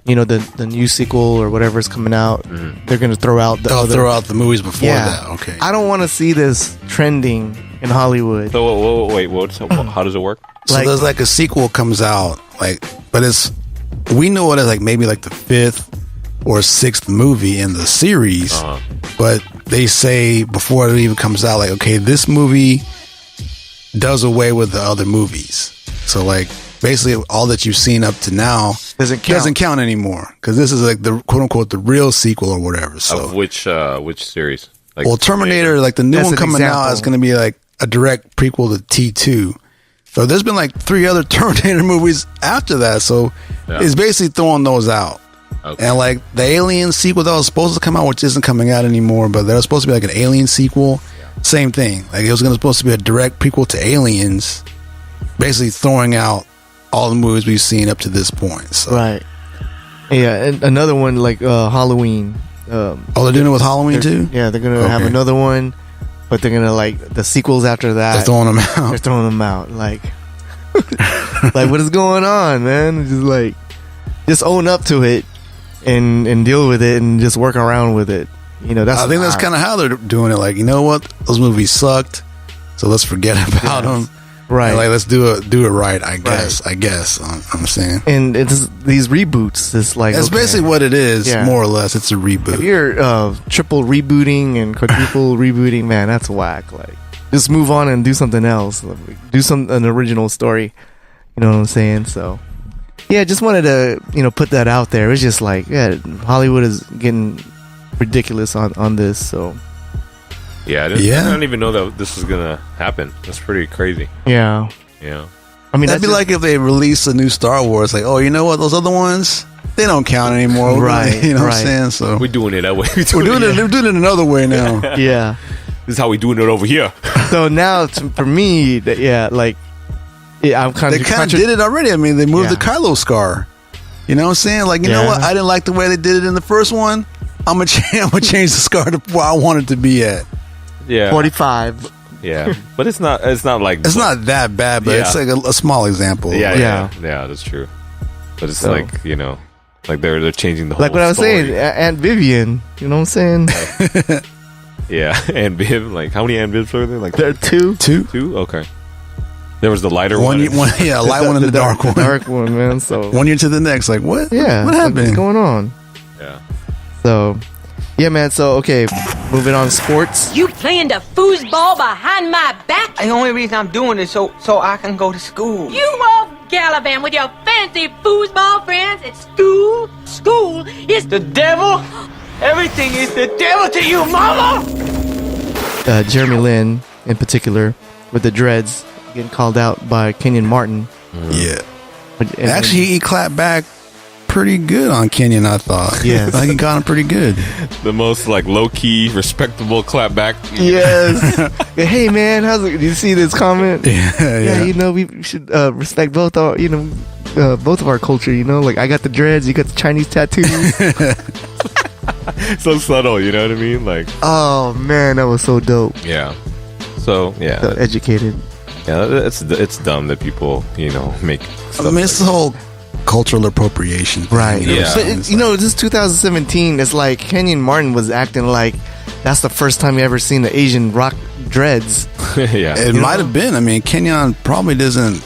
You know, the new sequel or whatever is coming out. They're gonna throw out the They'll other. throw out the movies before Yeah. that. Okay. I don't want to see this trending in Hollywood. So wait, how does it work? So like- there's like a sequel comes out, like, but we know it as like maybe like the 5th or 6th movie in the series, but they say before it even comes out, like, okay, this movie does away with the other movies. So like basically all that you've seen up to now Doesn't count. anymore because this is like the quote unquote the real sequel or whatever. So Of which series? Like well, Terminator, like the new That's one an coming out example. is going to be like a direct prequel to T2. So there's been like 3 other Terminator movies after that. So Yeah. it's basically throwing those out. Okay. And like the Alien sequel that was supposed to come out, which isn't coming out anymore, but there was supposed to be like an Alien sequel. Same thing. Like it was supposed to be a direct prequel to Aliens, basically throwing out all the movies we've seen up to this point. So. Right. Yeah, and another one like Halloween. Oh, they're doing it with Halloween They're- too? Yeah, they're gonna have Okay. another one, but they're gonna like the sequels after that. They're throwing them They're out. throwing them out. Like, like what is going on, man? Just like, just own up to it and deal with it and just work around with it. You know, that's I think that's kind of how they're doing it. Like, you know what? Those movies sucked, so let's forget about them. right. And like, let's do it right. I guess. I'm saying And it's these reboots. It's like that's okay, basically what it is, Yeah. more or less. It's a if reboot. you're triple rebooting and quadruple rebooting, man, that's whack. Like, just move on and do something else. Like, do an original story. You know what I'm saying? So, yeah, just wanted to put that out there. It's just like, yeah, Hollywood is getting ridiculous on this. So, Yeah, I didn't even know that this was gonna happen. That's pretty crazy. yeah, Yeah. I mean, That'd that's be like if they release a new Star Wars. Like, oh, you know what? Those other ones, they don't count anymore. Right, You know what right. I'm saying? So We're doing it that way. we're doing it another way now. yeah. This is how we doing it over here. So now, for me, I'm kind They of kind of did it already. I mean, they moved Yeah. the Kylo scar. You know what I'm saying? Like, you know Yeah. what? I didn't like the way they did it in the first one. I'm gonna change the scar to where I want it to be at. Yeah. 45. Yeah. But it's not like It's not that bad, but it's Yeah. like a small example. Yeah, that's true. But it's So- like, like they're changing the whole Like what I was story. saying, Aunt Vivian. You know what I'm saying? Yeah. And Viv, like how many Aunt Vivs were there? Like There are two. Two. Okay. There was the lighter one. One, yeah, a light one and the dark one. Dark one, man. So One year to the next. Like, what? yeah, What like, happened? what's going on? Yeah. So, yeah, man. So, okay, moving on to sports. You playing the foosball behind my back? The only reason I'm doing this so I can go to school. You off gallivant with your fancy foosball friends at school? School is The devil? Everything is the devil to you, mama! Jeremy Lin, in particular, with the dreads, getting called out by Kenyon Martin. Yeah. And- Actually, he clapped back pretty good on Kenyon, I thought. Yes. Like he got him pretty good. The most like low key, respectable clap back. Yes. Hey man, how's it? Did you see this comment? Yeah. You know, we should respect both our, both of our culture. You know, like I got the dreads, you got the Chinese tattoos. So subtle, you know what I mean? Like, oh man, that was so dope. yeah. So yeah, So educated. yeah. It's dumb that people make. Stuff I mean, it's the whole cultural appropriation thing, Right. Yeah. But It's this 2017, it's like Kenyon Martin was acting like that's the first time you ever seen the Asian rock dreads. yeah, it might have been. I mean, Kenyon probably doesn't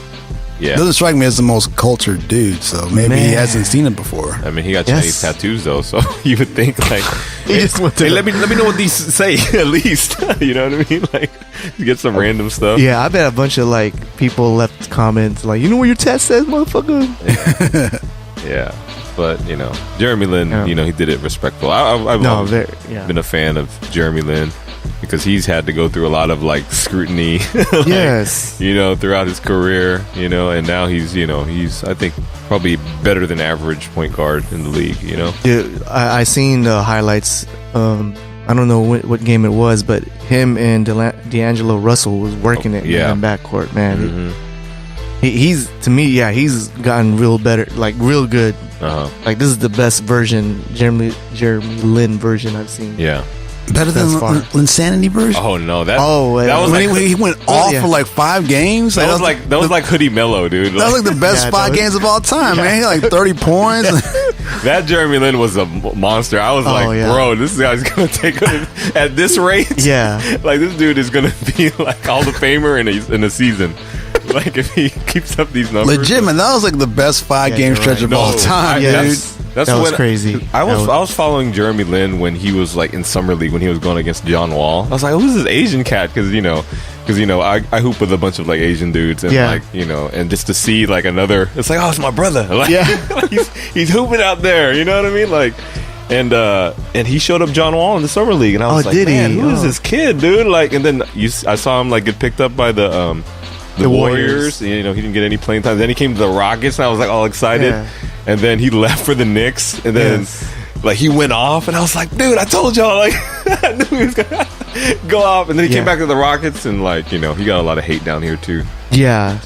strike me as the most cultured dude, so maybe he Man. hasn't seen it before. I mean, he got Yes. Chinese tattoos though, so you would think like, He just went to hey, the- let me know what these say at least. You know what I mean? Like, you get some random stuff. Yeah, I bet a bunch of like people left comments like, you know what your tat says, motherfucker? Yeah, but Jeremy Lin, Yeah. he did it respectful. I've No, always yeah. been a fan of Jeremy Lin because he's had to go through a lot of like scrutiny. like, Yes. throughout his career, and now he's I think probably better than average point guard in the league. Dude, I seen the highlights. I don't know what game it was, but him and D'Angelo Russell was working it yeah. in backcourt, man. Mhm. He's to me, he's gotten real better, like real good. Uh-huh. Like this is the best version, Jeremy Lin version I've seen. Yeah. Better than Thus far. Insanity version. Oh no, that yeah. was when like he went off yeah. for like 5 games. that was like Hoodie Mello, dude. That was like the best Yeah, 5 that was- games of all time, man. He had like 30 points. That Jeremy Lin was a monster. I was like, yeah. bro, this guy's gonna take him at this rate. Yeah. Like this dude is gonna be like Hall of Famer in a season. Like if he keeps up these numbers. Legit, man. That was like the best 5 game you're stretch right. of all time, Yeah, dude. That's that was when crazy. I That was following Jeremy Lin when he was like in summer league when he was going against John Wall. I was like, who's this Asian cat? Because I hoop with a bunch of like Asian dudes and Yeah. like and just to see like another, it's like, oh, it's my brother. Like, Yeah. he's hooping out there. You know what I mean? Like. And he showed up John Wall in the summer league, and I was like, did he? man, who is Oh. this kid, dude? Like, and then I saw him like get picked up by the Warriors. He didn't get any playing time. Then he came to the Rockets, and I was like all excited. Yeah. And then he left for the Knicks, and then Yes. like he went off, and I was like, dude, I told y'all, like I knew he was gonna go off. And then he came Yeah. back to the Rockets, and like he got a lot of hate down here too. Yeah,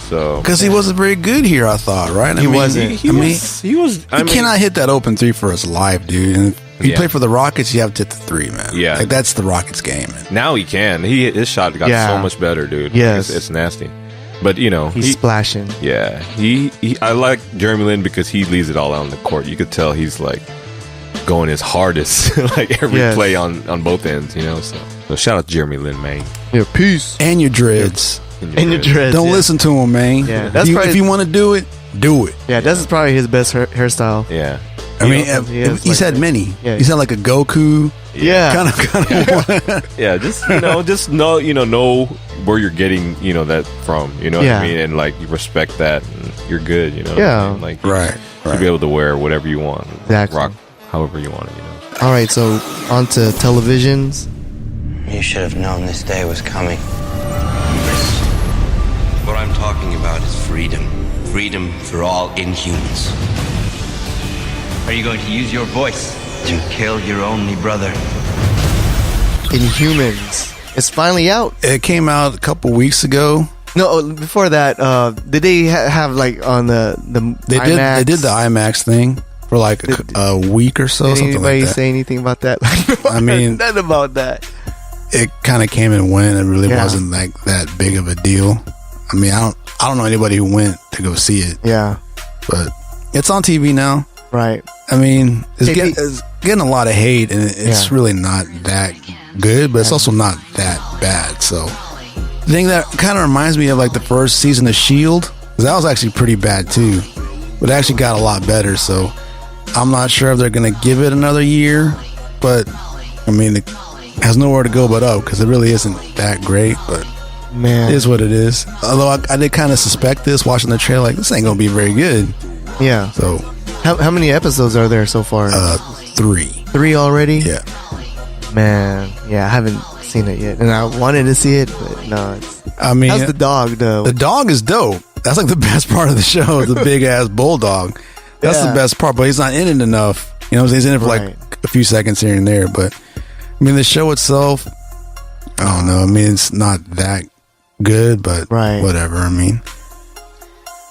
So Because he wasn't very good here, I thought, right? I He mean, wasn't. he was. You cannot hit that open 3 for his life, dude. And if you Yeah. play for the Rockets, you have to hit the 3, man. Yeah. Like, that's the Rockets game, man. Now he can. His shot got Yeah. so much better, dude. Yes. It's nasty. But he's splashing. Yeah, I like Jeremy Lin because he leaves it all out on the court. You could tell he's like going his hardest, like every Yes. play on both ends. So shout out to Jeremy Lin, man. Yeah, peace. And your dreads. And your dreads. Don't yeah. listen to him, man. Yeah, that's if probably- you want to do it, do it. Yeah, this is probably his best hairstyle. Yeah, I mean, he is he's like had that. many. Yeah. He's had like a Goku. Yeah. Kind of. yeah. Just know where you're getting that from. You know what Yeah. I mean, and like you respect that, and you're good. You know. what Yeah. I mean? Like Right. you'll be able to wear whatever you want. Exactly. Rock however you want it. All right, so on to televisions. You should have known this day was coming. What I'm talking about is freedom. Freedom for all Inhumans. Are you going to use your voice to kill your only brother? Inhumans. It's finally out. It came out a couple weeks ago. No, before that, did they have like on the They IMAX? did the IMAX thing for like a week or so, Did something anybody like that. say anything about that? I mean, nothing about that. it kind of came and went. It really Yeah. wasn't like that big of a deal. I mean, I don't know anybody who went to go see it, Yeah, but it's on TV now. right. I mean, it's Hey, getting a lot of hate, and it's Yeah. really not that good, but it's also not that bad. So, the thing that kind of reminds me of like the first season of S.H.I.E.L.D., 'cause that was actually pretty bad too, but it actually got a lot better. So, I'm not sure if they're going to give it another year, but I mean, it has nowhere to go but up because it really isn't that great, but Man, it is what it is. Although I did kind of suspect this watching the trailer, like this ain't going to be very good. yeah. So, How many episodes are there so far? 3. 3 already? Yeah. Man, yeah, I haven't seen it yet, and I wanted to see it, but no. I mean, How's the dog though? the dog is dope. That's like the best part of the show, the big ass bulldog. That's the best part, but he's not in it enough. You know, he's in it for like a few seconds here and there. But I mean, the show itself, I don't know. I mean, it's not that good, but whatever. I mean,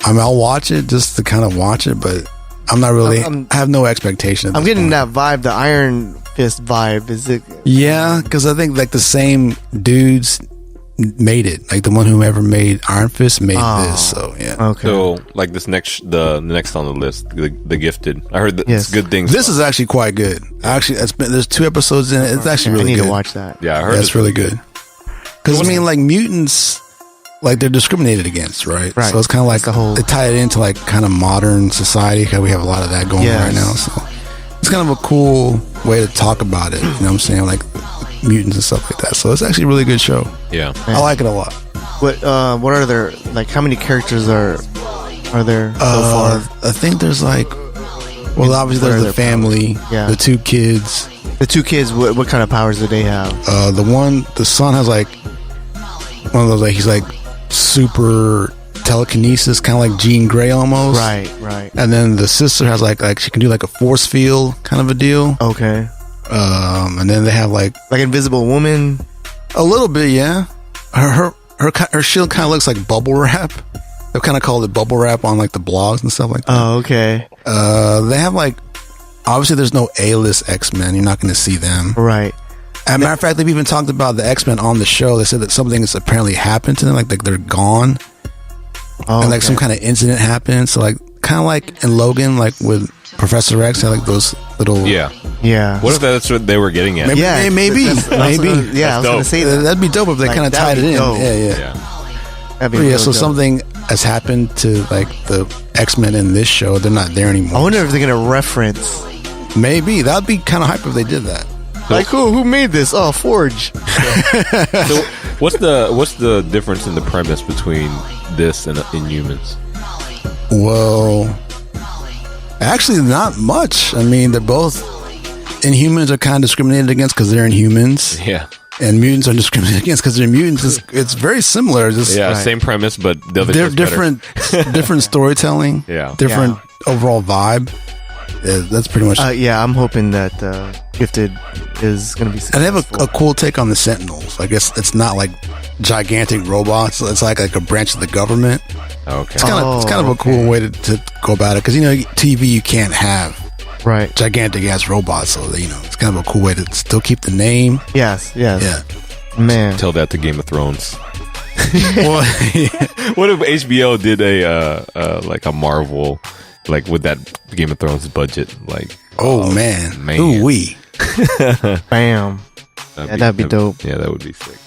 I'll watch it just to kind of watch it, but I'm not really. I have no expectation. I'm getting that vibe, the Iron Fist vibe. Is it? Yeah, because I think like the same dudes made it. Like the one who ever made Iron Fist made this. So yeah. Okay. So like the next on the list, the Gifted. I heard that it's good things. This is actually quite good. Actually, there's 2 episodes in it. It's actually really good. I need to watch that. Yeah, I heard it's really good. Because I mean, like mutants, like they're discriminated against, right? Right. So it's kind of like they tie it into like kind of modern society because we have a lot of that going on right now. So it's kind of a cool way to talk about it. You know what I'm saying? Like mutants and stuff like that. So it's actually a really good show. Yeah, I like it a lot. What are there, like, how many characters are there so far? I think there's like, well, obviously there's the family, the 2 kids. The 2 kids, what kind of powers do they have? The son has like one of those, like, he's like super telekinesis, kind of like Jean Grey almost. Right. And then the sister has like she can do like a force field kind of a deal. Okay. And then they have like Invisible Woman. A little bit, yeah. Her shield kind of looks like bubble wrap. They've kind of called it bubble wrap on like the blogs and stuff like that. Oh, okay. They have like, obviously there's no A-list X-Men. You're not going to see them. Right. As a matter of fact, they've even talked about the X-Men on the show. They said that something has apparently happened to them, like they're gone. Oh, and like some kind of incident happened. So like, kind of like in Logan, like with Professor X, had like those little... Yeah. What if that's what they were getting at? Maybe. I was going to say that. That'd be dope if they Like, kind of tied it in. dope. Yeah. That'd be Yeah, real so dope. something has happened to like the X-Men in this show. They're not there anymore. I wonder if they're going to reference. Maybe. That'd be kind of hype if they did that. Like, who made this? Oh, Forge. So what's the difference in the premise between this and Inhumans? Well, actually not much. I mean, they're both... Inhumans are kind of discriminated against because they're Inhumans. Yeah. And mutants are discriminated against because they're mutants. It's very similar. Just same premise, but the other they're different storytelling. Yeah. Different overall vibe. Yeah, that's pretty much... I'm hoping that Gifted is going to be successful. And they have a cool take on the Sentinels. I guess it's not like gigantic robots. It's like a branch of the government. Okay. It's kind of a cool way to go about it because, you know, TV you can't have gigantic ass robots, so you know it's kind of a cool way to still keep the name. Yes. Yeah. Man. Tell that to Game of Thrones. Well, what if HBO did a like a Marvel, like with that Game of Thrones budget? Like, man. Ooh wee. Bam. That'd be dope. Yeah, that would be sick.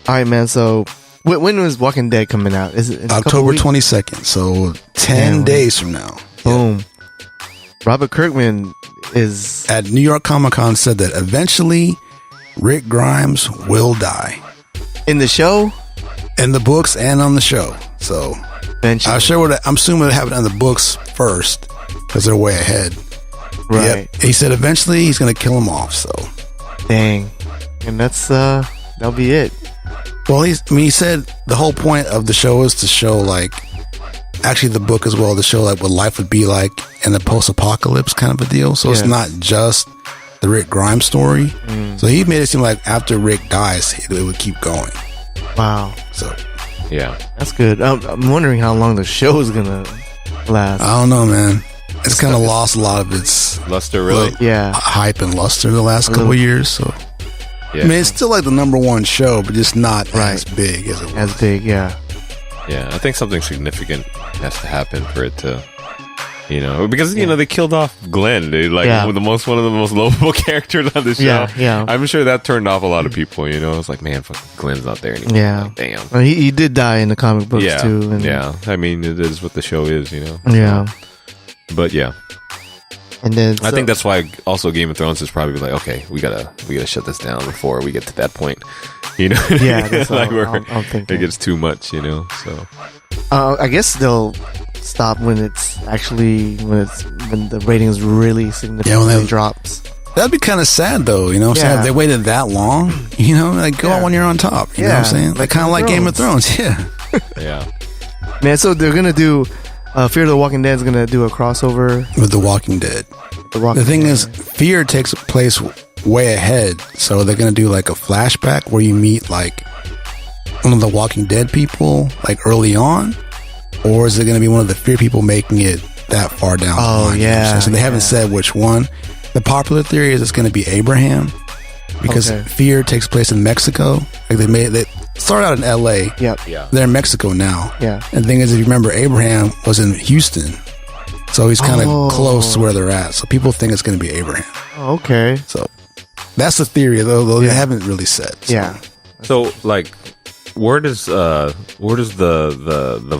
All right, man. So when was Walking Dead coming out? Is it October 22nd? So 10 days from now. Boom. Yeah. Robert Kirkman is at New York Comic Con said that eventually Rick Grimes will die in the show, in the books, and on the show. So eventually. I'm assuming it'll happen in the books first because they're way ahead. Right. Yep. He said eventually he's going to kill him off. So dang, and that'll be it. Well, he said the whole point of the show is to show like. Actually, the book as well to show like what life would be like in a post-apocalypse kind of a deal. So it's not just the Rick Grimes story. So he made it seem like after Rick dies, it would keep going. Wow. So yeah, that's good. I'm wondering how long the show is gonna last. I don't know, man. It's kind of lost a lot of its luster, really. Hype and luster the last couple of years. So I mean, it's still like the #1 show, but just not as big as it was. As big, yeah. Yeah, I think something significant has to happen for it to, you know, because you know they killed off Glenn, dude, like one of the most lovable characters on the show. Yeah. I'm sure that turned off a lot of people. You know, it's like, man, fucking Glenn's not there anymore. Yeah, like, damn. Well, he did die in the comic books too. And I mean, it is what the show is, you know. Yeah, but yeah. And then I think that's why also Game of Thrones is probably like, okay, we gotta shut this down before we get to that point. You know, that's like I'm thinking. It gets too much, you know. So, I guess they'll stop when the ratings really significantly drops. That'd be kind of sad, though. You know, what I'm saying? If they waited that long. You know, like go out when you're on top. You know what I'm saying? Like kind of like Game of Thrones. Yeah. Yeah. Man, so they're gonna do Fear the Walking Dead is gonna do a crossover with The Walking Dead. The thing is, Fear takes place way ahead, so they're gonna do like a flashback where you meet like one of the Walking Dead people like early on, or is it gonna be one of the Fear people making it that far down the line? Yeah, so they haven't said which one. The popular theory is it's gonna be Abraham, because Fear takes place in Mexico. Like they started out in LA. Yep. Yeah. They're in Mexico now. Yeah. And the thing is, if you remember, Abraham was in Houston. So he's kind of close to where they're at. So people think it's going to be Abraham. Oh, okay. So that's the theory, though they haven't really said. So. Yeah. So, like, where does the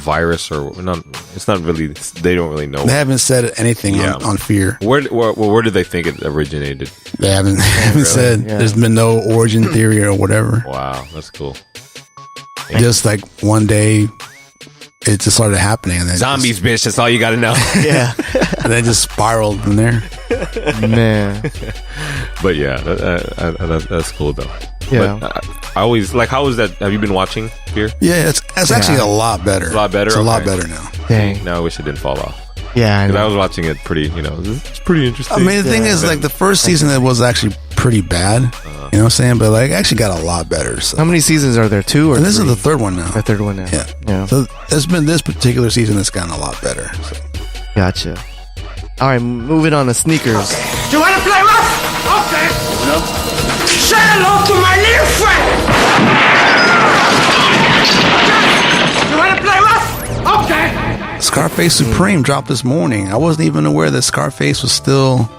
virus or not? It's not really. They don't really know. They haven't said anything on Fear. Where do they think it originated? They haven't Really? said. Yeah. There's been no origin theory or whatever. Wow, that's cool. Just like one day, it just started happening, and then Zombies, bitch. That's all you got to know. Yeah. and then just spiraled from there. Man. But yeah, that's cool though. Yeah. But, I always like. How is that? Have you been watching Fear? Yeah, it's actually a lot better. It's a lot better. It's a lot Okay. better now. Dang. Now I wish it didn't fall off. Yeah. Because I was watching it pretty. It's pretty interesting. I mean, the thing is, like the first season, it was actually pretty bad. You know what I'm saying? But like, actually got a lot better. So. How many seasons are there? 2 or And this three? is the third one now. The third one now. Yeah. So it's been this particular season that's gotten a lot better. So. Gotcha. All right, moving on to sneakers. You want to play rough? Okay. Say hello to my little friend. You want to play rough? Okay. Scarface Supreme dropped this morning. I wasn't even aware that Scarface was still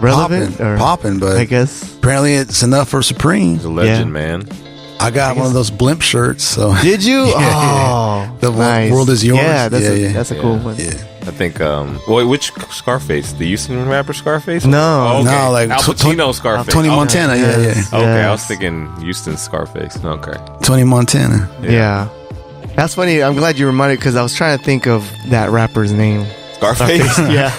relevant, popping, but I guess apparently it's enough for Supreme. He's a legend, man. I got one of those blimp shirts. So did you? Yeah. Oh, the nice. world is yours. Yeah, that's a cool one. Yeah. I think. Wait, which Scarface? The Houston rapper Scarface? No. Oh, okay. No, like Al Pacino Scarface. Tony Montana. Yes. Okay, I was Yes. thinking Houston Scarface. Okay. Tony Montana. Yeah. That's funny. I'm glad you reminded because I was trying to think of that rapper's name. Scarface? Yeah.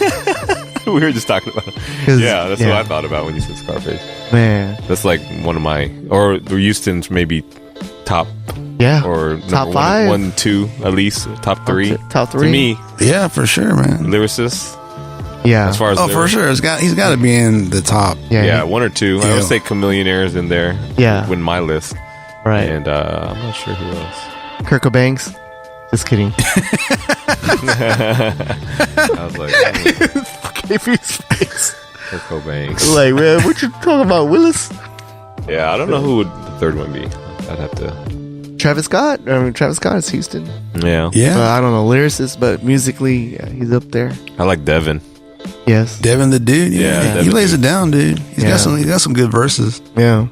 We were just talking about it. 'Cause- Yeah, that's yeah. what I thought about when you said Scarface. Man. That's like one of my, or Houston's maybe top, Yeah. or Top number 5? 1, 2, at least top 3. Top 3. To me, Yeah, for sure, man. lyricist. Yeah. As far as Oh, for sure. He's got to be in the top. Yeah. Yeah, 1 or 2. I Yeah. would say Chameleonaire's in there. Yeah. Win my list. Right. And I'm not sure who else. Kirk Banks. Just kidding. I was like, Kurt Cobain. Like, man, what you talking about, Willis? Yeah, I don't know who would the third one be. I'd have to. Travis Scott. I mean, Travis Scott is Houston. Yeah. Yeah. I don't know lyricist, but musically, yeah, he's up there. I like Devin. Yes. Devin the dude. Yeah, he Devin lays dude. it down, dude. He's got some good verses. Yeah.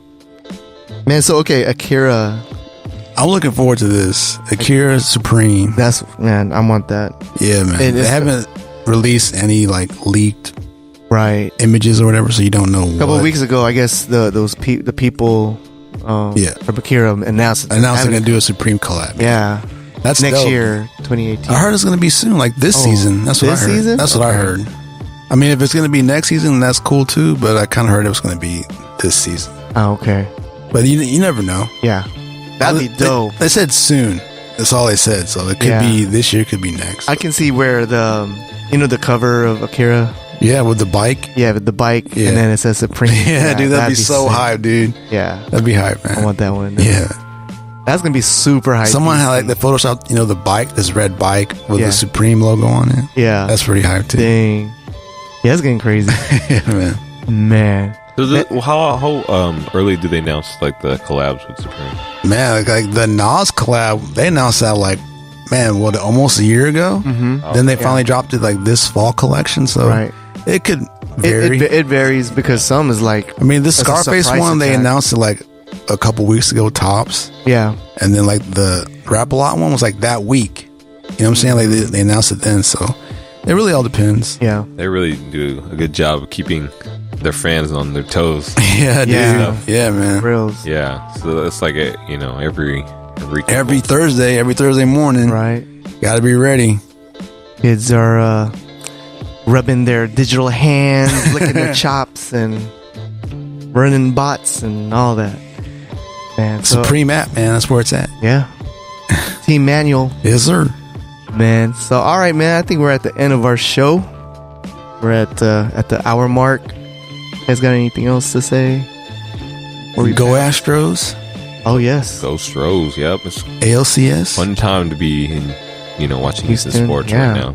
Man, so okay, Akira. I'm looking forward to this. Akira Supreme. Man, I want that. Yeah, man. It They is- haven't released any like leaked Right. images or whatever, so you don't know. A couple of weeks ago, I guess the people from Akira announced they're gonna do a Supreme collab. Yeah. That's next dope. year, 2018. I heard it's gonna be soon, like this season. That's what this I heard. season? That's what I heard. I mean, if it's gonna be next season, that's cool too. But I kind of heard it was gonna be this season. Oh, okay. But you never know. Yeah. That'd be dope. They said soon. That's all they said. So it could be this year, could be next. I can see where the cover of Akira. Yeah, with the bike. Yeah, with the bike, Yeah. and then it says Supreme. Yeah, dude, that'd be so sick. hype, dude. Yeah, that'd be hype, man. I want that one. Yeah, that's gonna be super hype. someone had like the Photoshop, the bike, this red bike with Yeah. the Supreme logo on it. Yeah, that's pretty hype too. Dang. Yeah, it's getting crazy. Yeah, man. How early do they announce like the collabs with Supreme? Man, like the Nas collab, they announced that like, man, almost a year ago. Mm-hmm. Then they finally dropped it like this fall collection. So Right. it could vary. It varies because some is like. I mean, this it's a Scarface surprise one, they attack. announced it like a couple weeks ago tops. Yeah. And then like the Rap-A-Lot one was like that week. You know what I'm saying? Like they announced it then. So it really all depends. Yeah. They really do a good job of keeping their fans on their toes. Yeah, dude. Yeah. Yeah, man. Reels. Yeah, so it's like every Thursday morning. Right. Got to be ready. Kids are rubbing their digital hands, licking their chops, and running bots and all that. Man, so, Supreme app, man. That's where it's at. Yeah. Team Manual. Yes, sir. man. So, all right, man. I think we're at the end of our show. We're at the hour mark. You guys got anything else to say? Go Astros. Oh, yes. Go Stros. Yep. It's ALCS. fun time to be in, watching Houston sports yeah. right now.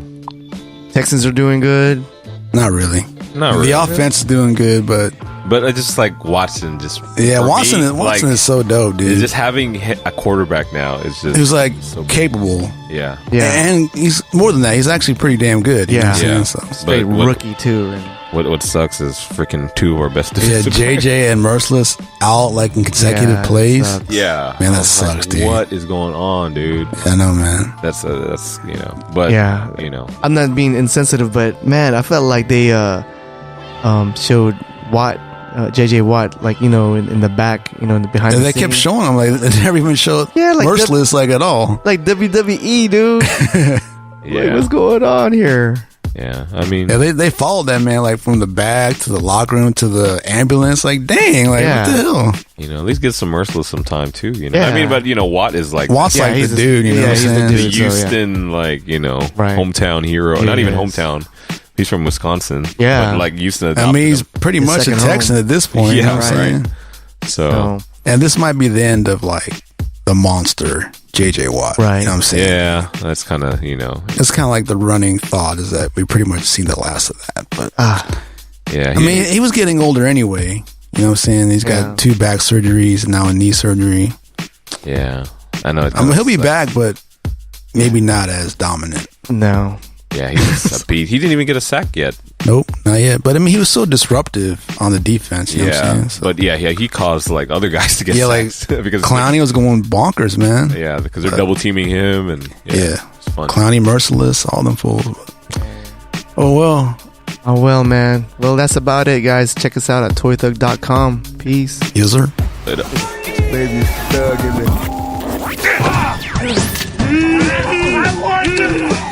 Texans are doing good. Not really. Not really. The offense is doing good, but I just like Watson. Watson is so dope, dude. Just having a quarterback now is just. He was like so capable. Yeah. And he's more than that. He's actually pretty damn good. You know what I'm saying? So. Straight rookie too. And what sucks is freaking two of our best Yeah, defensive JJ and Merciless out like in consecutive plays. Yeah, man, that sucks, dude. What is going on, dude? I know, man. That's but I'm not being insensitive, but man, I felt like they showed Watt, JJ Watt, like in the back, in the behind. And they kept showing him, like they never even showed Merciless like at all, like WWE, dude. Like, what's going on here? Yeah, I mean, they followed that man like from the back to the locker room to the ambulance. Like, dang, like what the hell? At least get some Merciless some time too. Yeah. I mean, but Watt is like Watt's like the dude. You know, what I'm saying? The Houston hometown hero. Not even hometown. He's from Wisconsin. Yeah, but like Houston. I mean, he's pretty much a Texan at this point. Yeah, you know what I'm saying? So, and this might be the end of like the monster JJ Watt. Right. You know what I'm saying? Yeah, that's kind of It's kind of like the running thought is that we pretty much seen the last of that. But yeah, I mean, he was getting older anyway. You know what I'm saying? He's got 2 back surgeries and now a knee surgery. Yeah, I know. I mean, he'll be back, but maybe not as dominant. No. Yeah, he was beat. He didn't even get a sack yet. Nope, not yet. But I mean, he was so disruptive on the defense. You know what I'm saying? So, but he caused like other guys to get sacks because Clowney was going bonkers, man. Yeah, because they're double teaming him, and it's fun. Clowney, Merciless, all them fools. Oh well, man. Well, that's about it, guys. Check us out at toythug.com. Peace. Yes, sir. Later. Baby, thug in it. I want to